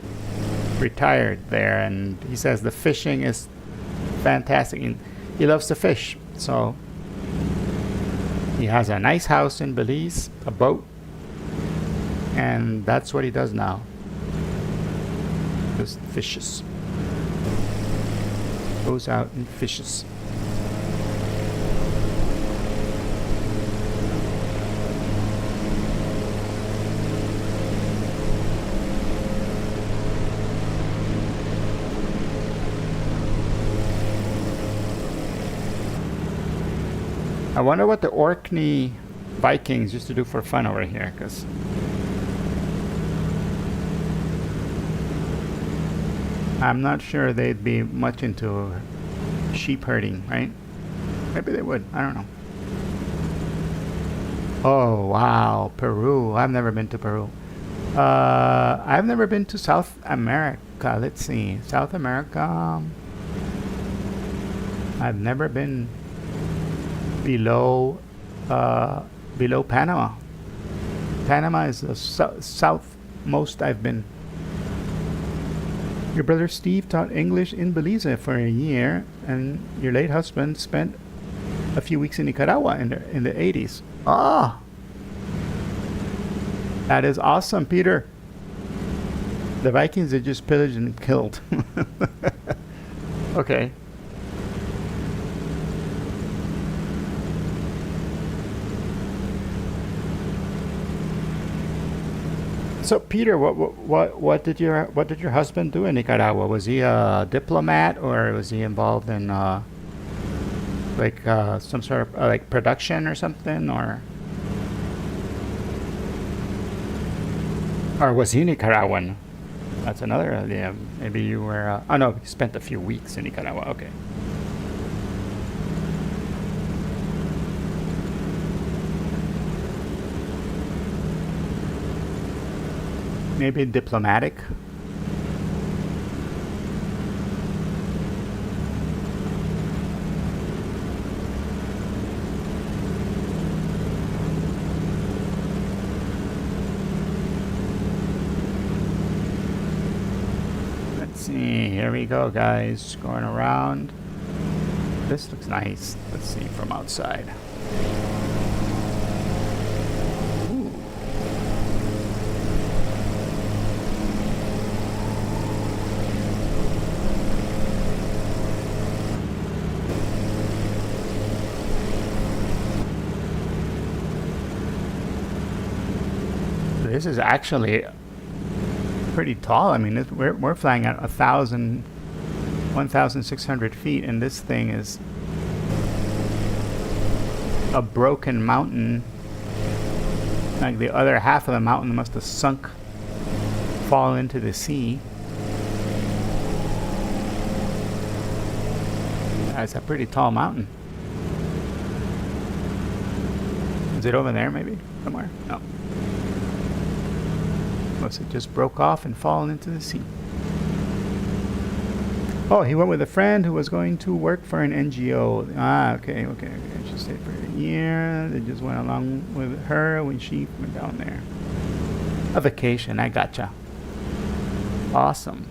retired there, and he says the fishing is fantastic. He loves to fish, so he has a nice house in Belize, a boat, and that's what he does now. Just fishes. Goes out and fishes. I wonder what the Orkney Vikings used to do for fun over here, because I'm not sure they'd be much into sheep herding, right? Maybe they would. I don't know. Oh, wow. Peru. I've never been to Peru. I've never been to South America. Let's see. South America. I've never been below Panama. Panama is the southmost I've been. Your brother Steve taught English in Belize for a year, and your late husband spent a few weeks in Nicaragua in the 80s. Ah, that is awesome, Peter. The Vikings are just pillaged and killed. Okay. So Peter, what did your husband do in Nicaragua? Was he a diplomat, or was he involved in some sort of like production or something, or was he Nicaraguan? That's another idea. Maybe you were. Oh no, you spent a few weeks in Nicaragua. Okay. Maybe diplomatic. Let's see. Here we go, guys. Going around. This looks nice. Let's see from outside. This is actually pretty tall. I mean, we're flying at 1,600 feet, and this thing is a broken mountain. Like the other half of the mountain must have sunk, fall into the sea. That's a pretty tall mountain. Is it over there, maybe somewhere? No. Unless it just broke off and fallen into the sea. Oh, he went with a friend who was going to work for an NGO. Ah, okay. She stayed for a year. They just went along with her when she went down there. A vacation, I gotcha. Awesome.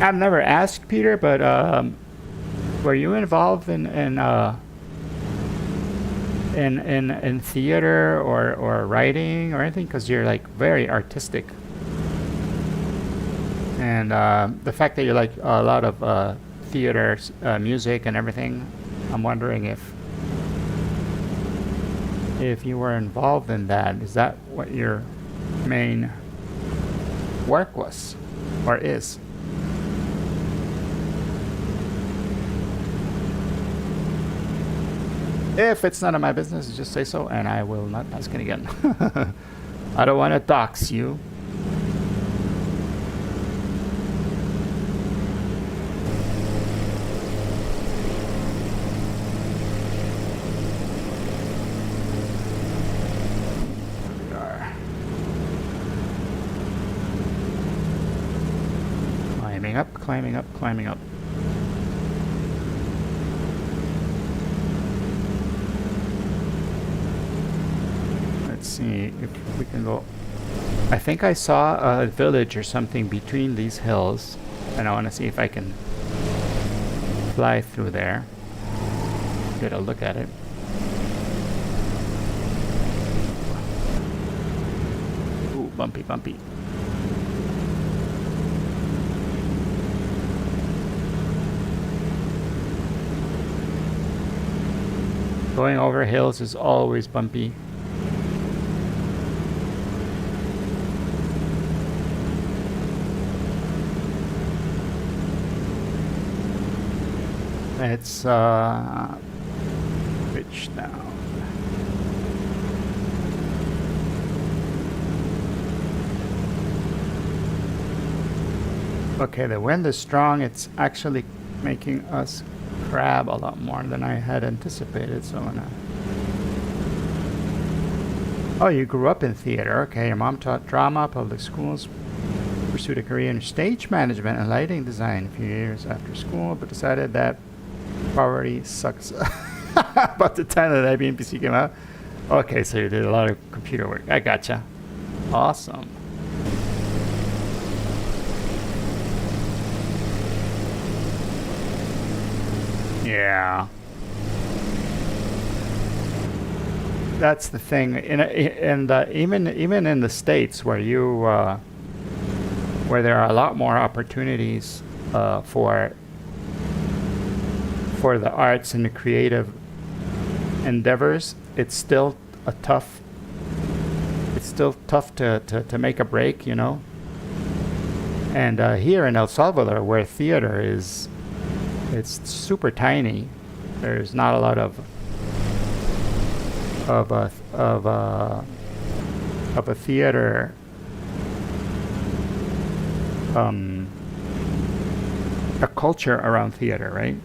I've never asked Peter, but were you involved in theater or writing or anything? Because you're like very artistic. And the fact that you like a lot of theater, music, and everything, I'm wondering if you were involved in that. Is that what your main work was or is? If it's none of my business, just say so, and I will not ask it again. I don't want to dox you. There we are. Climbing up, climbing up, climbing up. See if we can go. I think I saw a village or something between these hills, and I want to see if I can fly through there. Get a look at it. Ooh, bumpy, bumpy. Going over hills is always bumpy. It's pitch down. Okay, the wind is strong. It's actually making us crab a lot more than I had anticipated. So oh, you grew up in theater. Okay, your mom taught drama, public schools, pursued a career in stage management and lighting design a few years after school, but decided that poverty sucks. About the time that IBM PC came out. Okay, so you did a lot of computer work. I gotcha. Awesome. Yeah. That's the thing. Even in the States where you where there are a lot more opportunities for the arts and the creative endeavors, it's still tough to make a break, you know. And here in El Salvador, where theater is, it's super tiny. There's not a lot of a theater a culture around theater, right?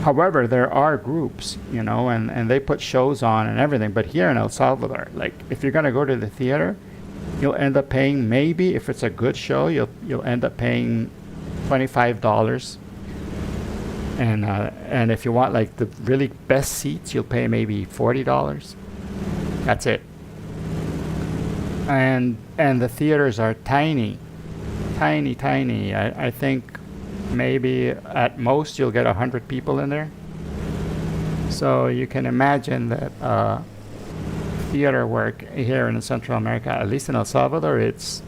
However, there are groups, you know, and they put shows on and everything. But here in El Salvador, like, if you're gonna go to the theater, you'll end up paying, maybe if it's a good show, you'll end up paying $25. And if you want like the really best seats, you'll pay maybe $40. That's it. And the theaters are tiny. I think maybe at most you'll get 100 people in there. So you can imagine that theater work here in Central America, at least in El Salvador, it's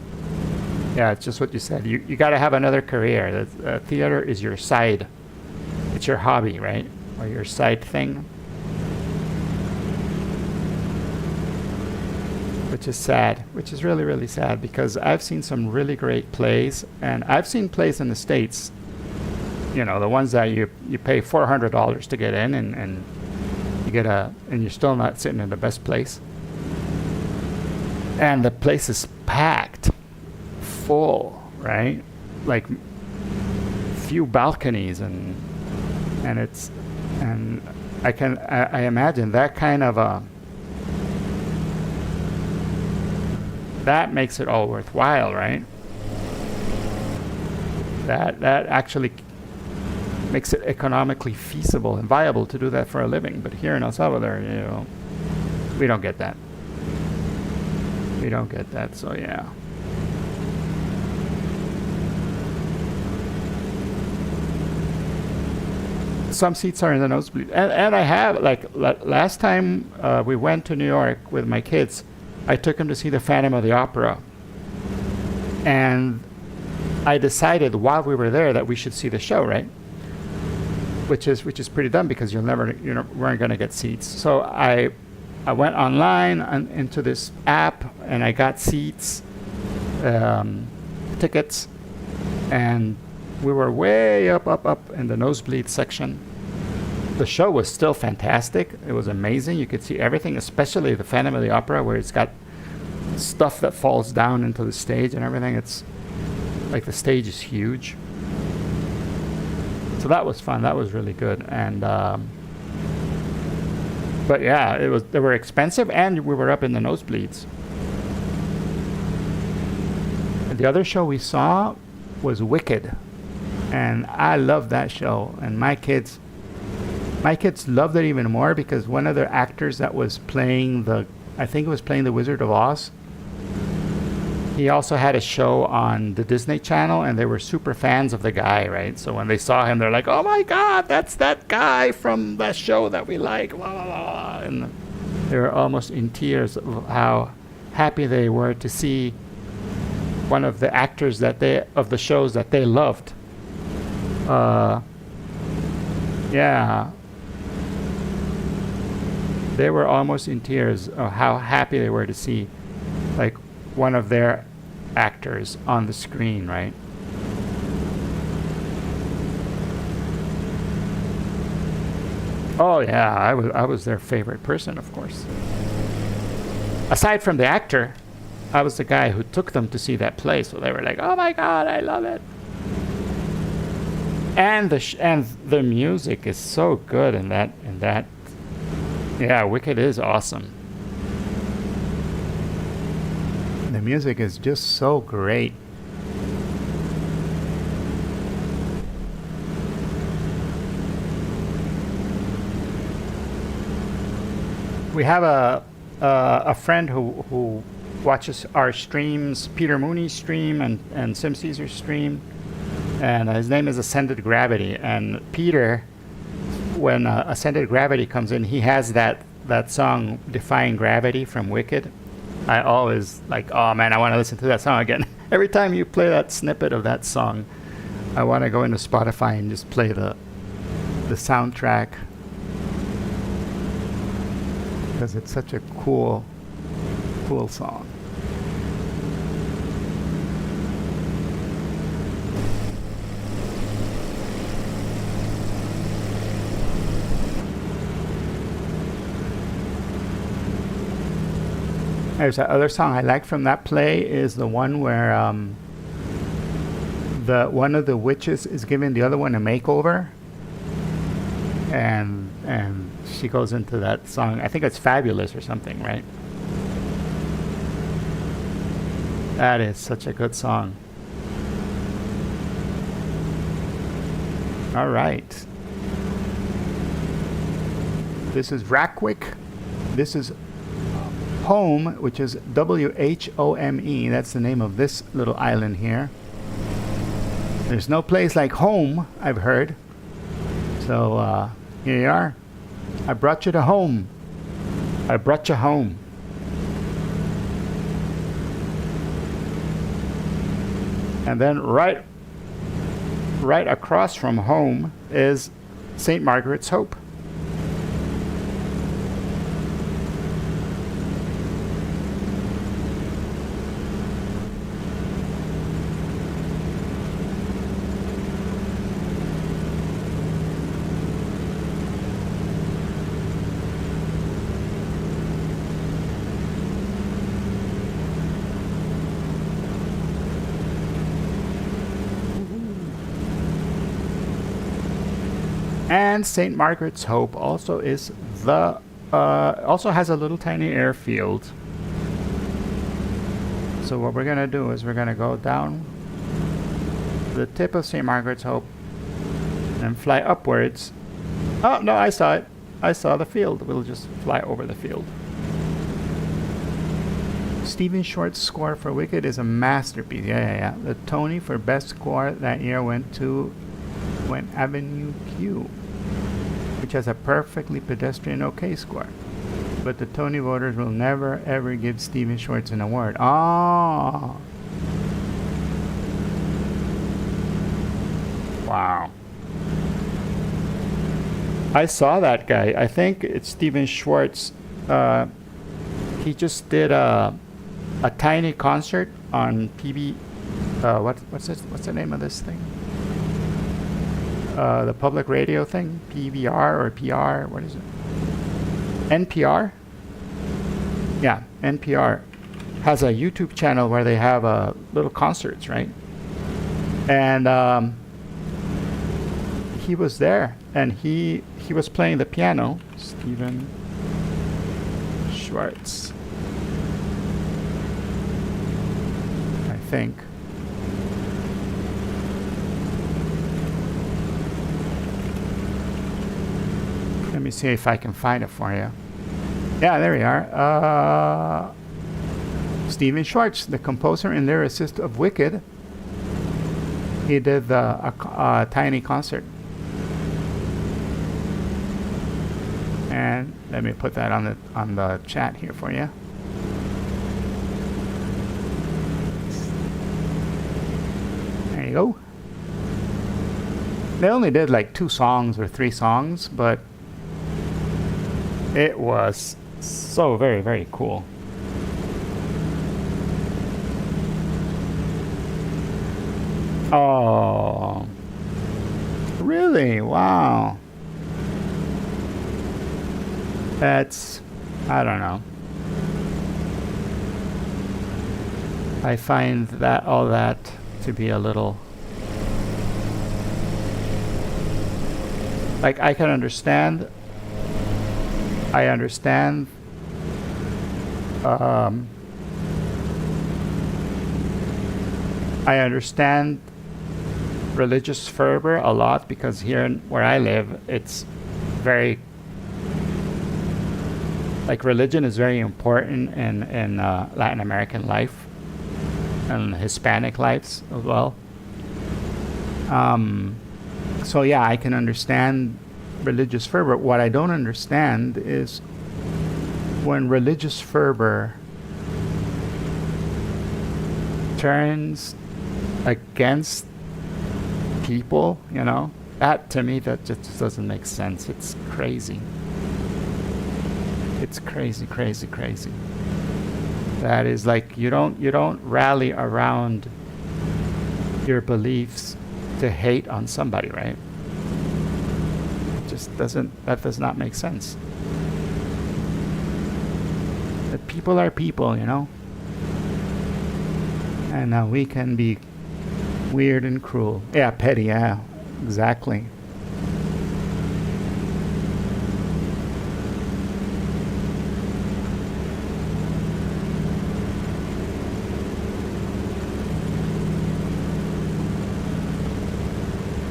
just what you said. You got to have another career. The theater is your side. It's your hobby, right? Or your side thing. Which is sad, which is really, really sad, because I've seen some really great plays, and I've seen plays in the States, you know, the ones that you pay $400 to get in, and you get and you're still not sitting in the best place. And the place is packed, full, right? Like few balconies, and I imagine that kind of that makes it all worthwhile, right? That actually makes it economically feasible and viable to do that for a living. But here in El Salvador, you know, we don't get that. We don't get that, so yeah. Some seats are in the nosebleed. And I have, like, last time we went to New York with my kids, I took them to see the Phantom of the Opera. And I decided while we were there that we should see the show, right? Which is pretty dumb because you weren't gonna get seats. So I went online and into this app and I got seats, tickets, and we were way up in the nosebleed section. The show was still fantastic. It was amazing. You could see everything, especially the Phantom of the Opera, where it's got stuff that falls down into the stage and everything. It's like the stage is huge. So that was fun. That was really good. And but yeah, they were expensive, and we were up in the nosebleeds. The other show we saw was Wicked, and I loved that show. And my kids loved it even more because one of the actors that was playing I think it was playing the Wizard of Oz. He also had a show on the Disney Channel, and they were super fans of the guy, right? So when they saw him, they're like, "Oh my God, that's that guy from that show that we like!" Blah, blah, blah. And they were almost in tears of how happy they were to see one of the actors of the shows that they loved. Yeah, they were almost in tears of how happy they were to see, like, one of their actors on the screen, right? Oh yeah, I was their favorite person, of course. Aside from the actor, I was the guy who took them to see that play, so they were like, "Oh my God, I love it!" And the music is so good in that. Yeah, Wicked is awesome. The music is just so great. We have a friend who watches our streams, Peter Mooney's stream and Sim Caesar's stream, and his name is Ascended Gravity. And Peter, when Ascended Gravity comes in, he has that song Defying Gravity from Wicked. I always like, oh man, I want to listen to that song again. Every time you play that snippet of that song, I want to go into Spotify and just play the soundtrack, because it's such a cool song. There's that other song I like from that play is the one where one of the witches is giving the other one a makeover, and she goes into that song. I think it's Fabulous or something, right? That is such a good song. All right. This is Rackwick. This is Home, which is Whome. That's the name of this little island here. There's no place like home, I've heard. So here you are. I brought you to home. I brought you home. And then right across from home is St. Margaret's Hope. And St. Margaret's Hope also is also has a little tiny airfield. So what we're gonna do is we're gonna go down the tip of St. Margaret's Hope and fly upwards. Oh no, I saw it. I saw the field. We'll just fly over the field. Stephen Short's score for Wicked is a masterpiece. Yeah. The Tony for best score that year went Avenue Q, which has a perfectly pedestrian okay score. But the Tony voters will never ever give Stephen Schwartz an award. Oh. Wow. I saw that guy. I think it's Steven Schwartz. He just did a tiny concert on PB. What's the name of this thing? The public radio thing, PBR or PR. What is it? NPR. Yeah, NPR has a YouTube channel where they have little concerts, right? And he was there, and he was playing the piano. Steven Schwartz, I think. Let me see if I can find it for you. Yeah, there we are. Steven Schwartz, the composer and lyricist of Wicked. He did a tiny concert. And let me put that on the chat here for you. There you go. They only did like 2 songs or 3 songs, but it was so very, very cool. Oh, really? Wow. That's, I don't know. I find that all that to be a little, like, I can understand. I understand. I understand religious fervor a lot, because here where I live, it's very, like, religion is very important in Latin American life and Hispanic lives as well. So yeah, I can understand religious fervor. What I don't understand is when religious fervor turns against people, you know, that to me, that just doesn't make sense. It's crazy. It's crazy, crazy, crazy. That is like, you don't rally around your beliefs to hate on somebody, right? It just doesn't, that does not make sense. That people are people, you know? And we can be weird and cruel. Yeah, petty, yeah, exactly.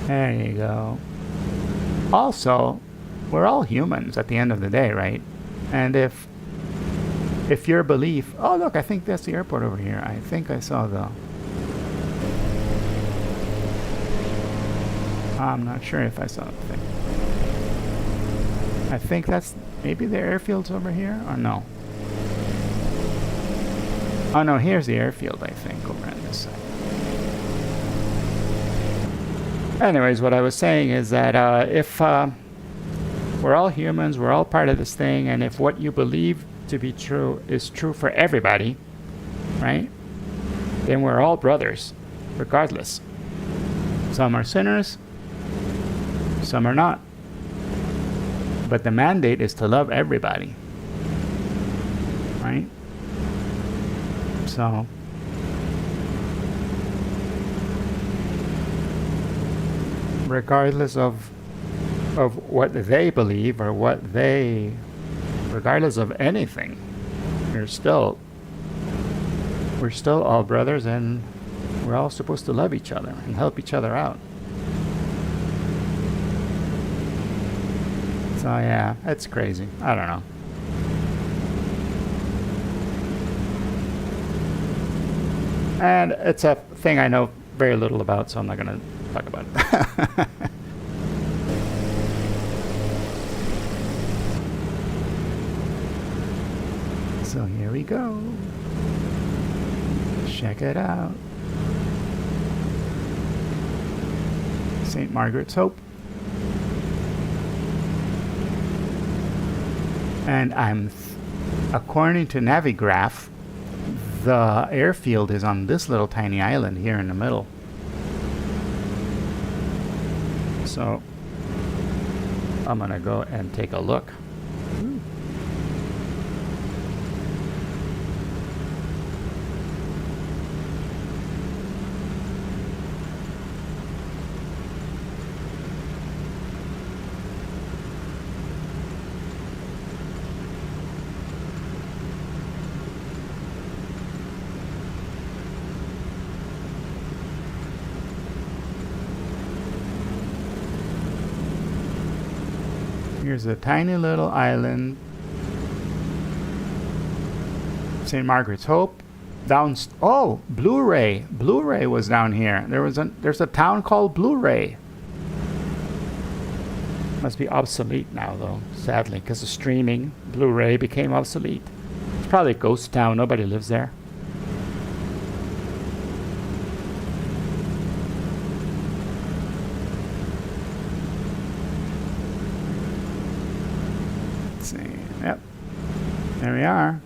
There you go. Also, we're all humans at the end of the day, right? And if your belief, oh look, I think that's the airport over here. I think I saw the, I'm not sure if I saw the thing. I think that's maybe the airfield's over here, or no? Oh no, here's the airfield, I think, over on this side. Anyways, what I was saying is that if we're all humans, we're all part of this thing, and if what you believe to be true is true for everybody, right? Then we're all brothers, regardless. Some are sinners, some are not. But the mandate is to love everybody, right? So regardless of what they believe or what they, regardless of anything, we're still all brothers, and we're all supposed to love each other and help each other out. So yeah, it's crazy. I don't know. And it's a thing I know very little about, so I'm not going to talk about it. So here we go. Check it out. St. Margaret's Hope. And according to Navigraph, the airfield is on this little tiny island here in the middle. So I'm gonna go and take a look. Here's a tiny little island, St. Margaret's Hope. Oh, Blu-ray. Blu-ray was down here. There's a town called Blu-ray. Must be obsolete now, though, sadly, because of streaming. Blu-ray became obsolete. It's probably a ghost town. Nobody lives there. Yep, there we are.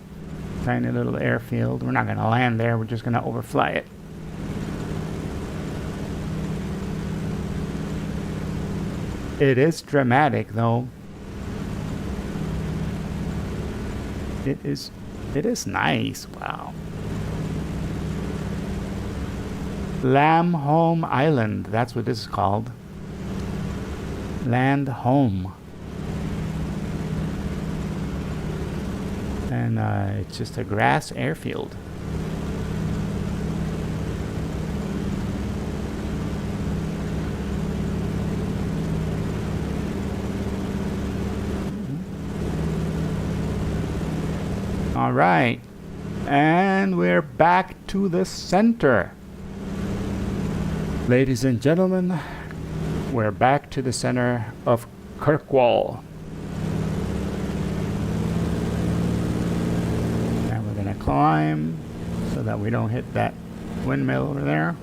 Tiny little airfield. We're not going to land there. We're just going to overfly it. It is dramatic, though. It is nice. Wow. Home Island. That's what this is called. Land home. And it's just a grass airfield. All right, and we're back to the center. Ladies and gentlemen, we're back to the center of Kirkwall. Climb so that we don't hit that windmill over there.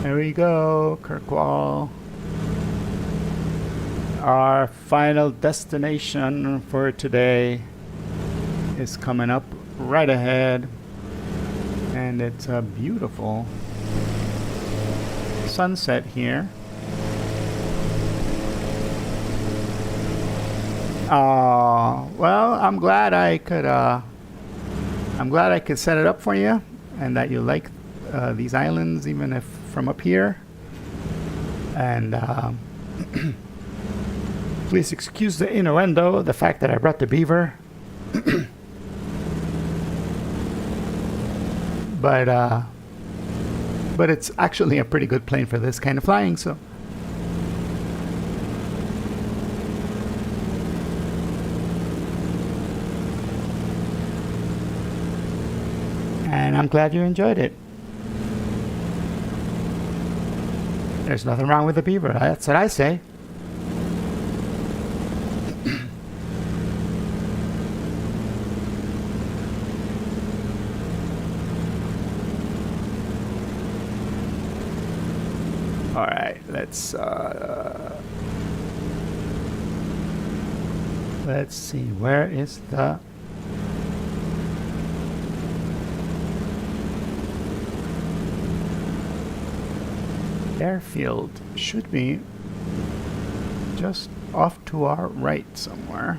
There we go, Kirkwall. Our final destination for today is coming up right ahead, and it's a beautiful sunset here. Well, I'm glad I could set it up for you, and that you like these islands, even if from up here. And please excuse the innuendo, the fact that I brought the beaver. But it's actually a pretty good plane for this kind of flying, so. And I'm glad you enjoyed it. There's nothing wrong with the beaver. That's what I say. All right, let's let's see, where is the airfield? Should be just off to our right somewhere.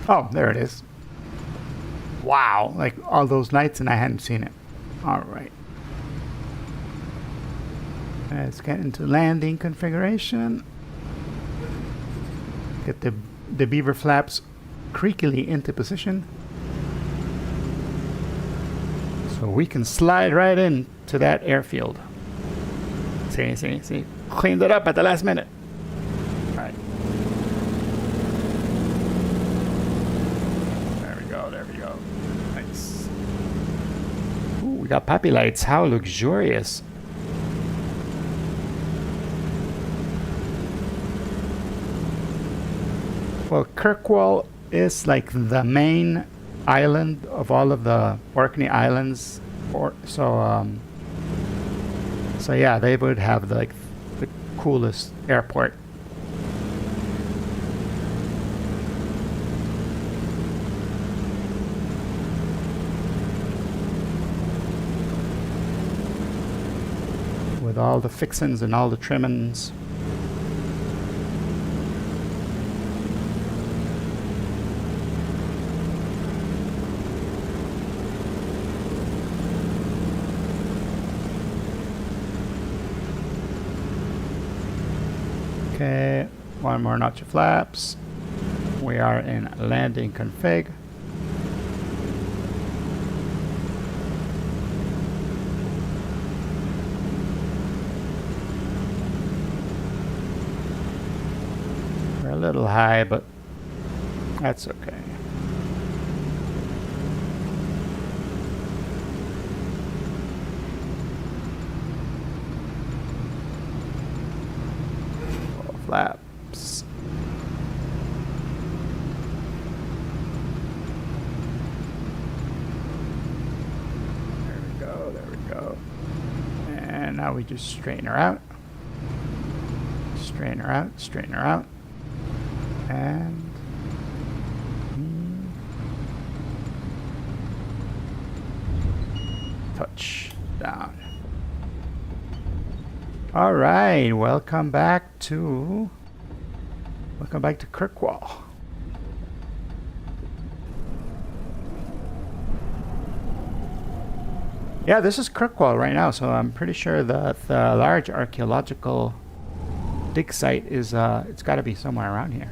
Oh, there it is. Wow, like all those nights and I hadn't seen it. All right. Let's get into landing configuration. Get the beaver flaps creakily into position. So we can slide right into that airfield. See. Cleaned it up at the last minute. All right. There we go. Nice. Ooh, we got puppy lights. How luxurious. Well, Kirkwall is like the main island of all of the Orkney Islands, so yeah, they would have the coolest airport. With all the fixins and all the trimmings. Okay, one more notch of flaps. We are in landing config. We're a little high, but that's okay. Flaps. There we go. And now we just straighten her out. Straighten her out. And touch down. All right, welcome back to Kirkwall. Yeah, this is Kirkwall right now, so I'm pretty sure that the large archaeological dig site is it's got to be somewhere around here.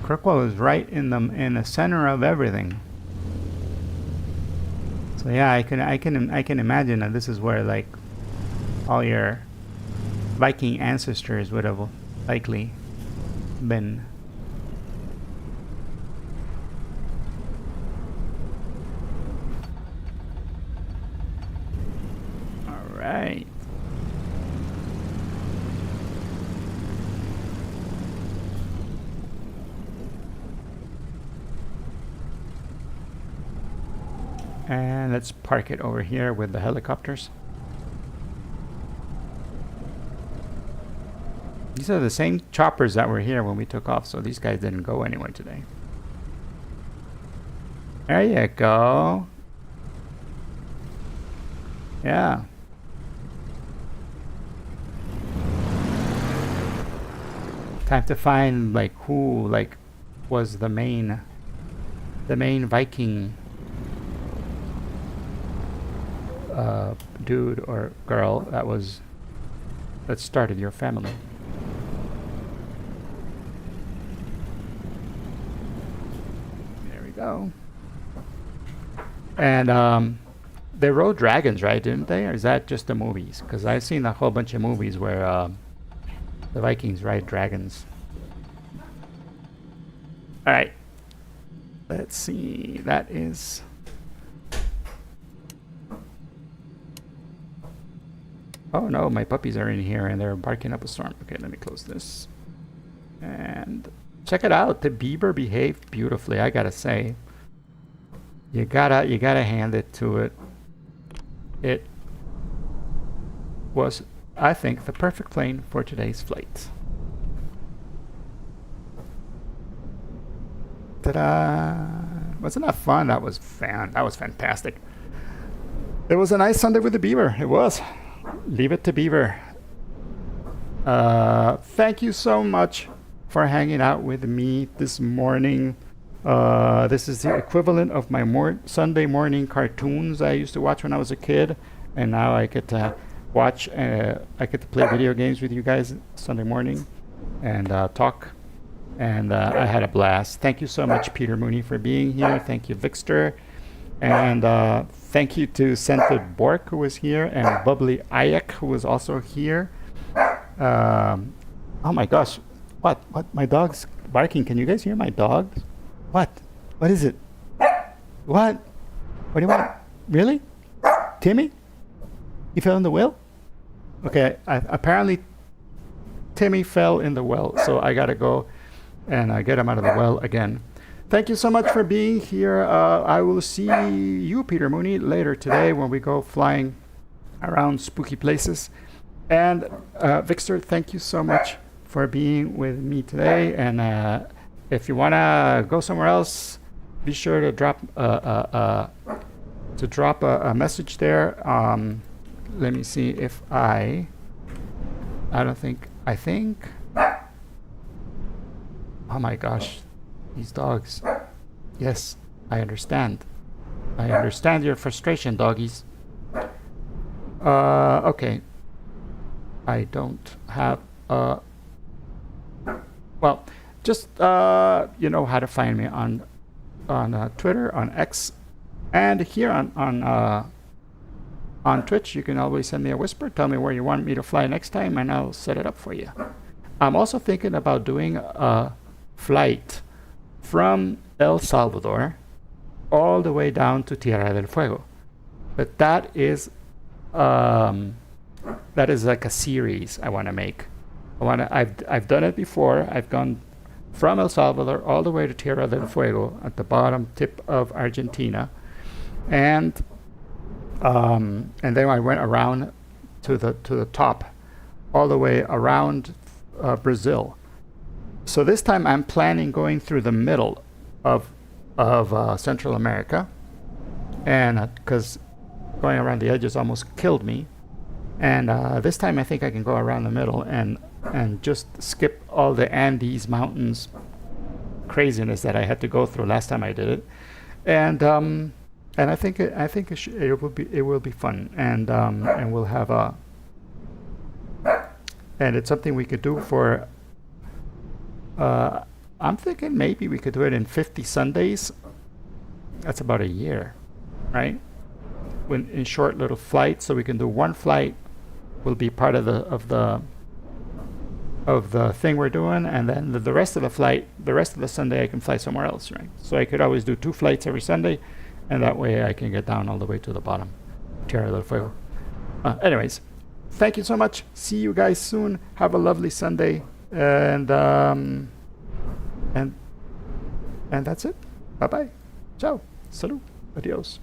Kirkwall is right in the center of everything. So yeah, I can imagine that this is where like all your Viking ancestors would have likely been. All right. And let's park it over here with the helicopters. These are the same choppers that were here when we took off, so these guys didn't go anywhere today. There you go. Yeah. Time to find like who like was the main Viking dude or girl that started your family. There we go. And they rode dragons, right? Didn't they? Or is that just the movies? Because I've seen a whole bunch of movies where the Vikings ride dragons. All right. Let's see. That is. Oh no, my puppies are in here and they're barking up a storm. Okay, let me close this. And check it out. The beaver behaved beautifully, I gotta say. You gotta hand it to it. It was, I think, the perfect plane for today's flight. Ta-da! Wasn't that fun? That was fantastic. It was a nice Sunday with the beaver. It was. Leave it to beaver. Thank you so much for hanging out with me this morning. This is the equivalent of my Sunday morning cartoons I used to watch when I was a kid, and now I get to watch. I get to play video games with you guys Sunday morning, and talk. And I had a blast. Thank you so much, Peter Mooney, for being here. Thank you, Vixter, and thank you to Scented Bork, who was here, and Bubbly Ayek, who was also here. Oh my gosh, what? My dog's barking. Can you guys hear my dog? What? What is it? What? What do you want? Really? Timmy? You fell in the well? Okay, apparently Timmy fell in the well, so I gotta go and get him out of the well again. Thank you so much for being here. I will see you, Peter Mooney, later today when we go flying around spooky places. And Vixter, thank you so much for being with me today. And if you want to go somewhere else, be sure to drop a message there. Let me see if I think. Oh my gosh, these dogs. Yes, I understand. I understand your frustration, doggies. Okay. I don't have well, just you know how to find me on Twitter, on X, and here on Twitch. You can always send me a whisper, tell me where you want me to fly next time, and I'll set it up for you. I'm also thinking about doing a flight from El Salvador all the way down to Tierra del Fuego, but that is like a series I want to make. I've done it before. I've gone from El Salvador all the way to Tierra del Fuego at the bottom tip of Argentina, and then I went around to the top, all the way around Brazil. So this time I'm planning going through the middle of Central America, and because going around the edges almost killed me. And this time I think I can go around the middle and just skip all the Andes mountains craziness that I had to go through last time I did it. And I think it will be fun, and we'll have and it's something we could do for. I'm thinking maybe we could do it in 50 Sundays. That's about a year, right? In short little flights, so we can do one flight will be part of the thing we're doing, and then the rest of the flight, the rest of the Sunday I can fly somewhere else, right? So I could always do 2 flights every Sunday, and that way I can get down all the way to the bottom, Tierra del Fuego. Anyways, thank you so much. See you guys soon. Have a lovely Sunday, and that's it. Bye bye. Ciao. Salud. Adios.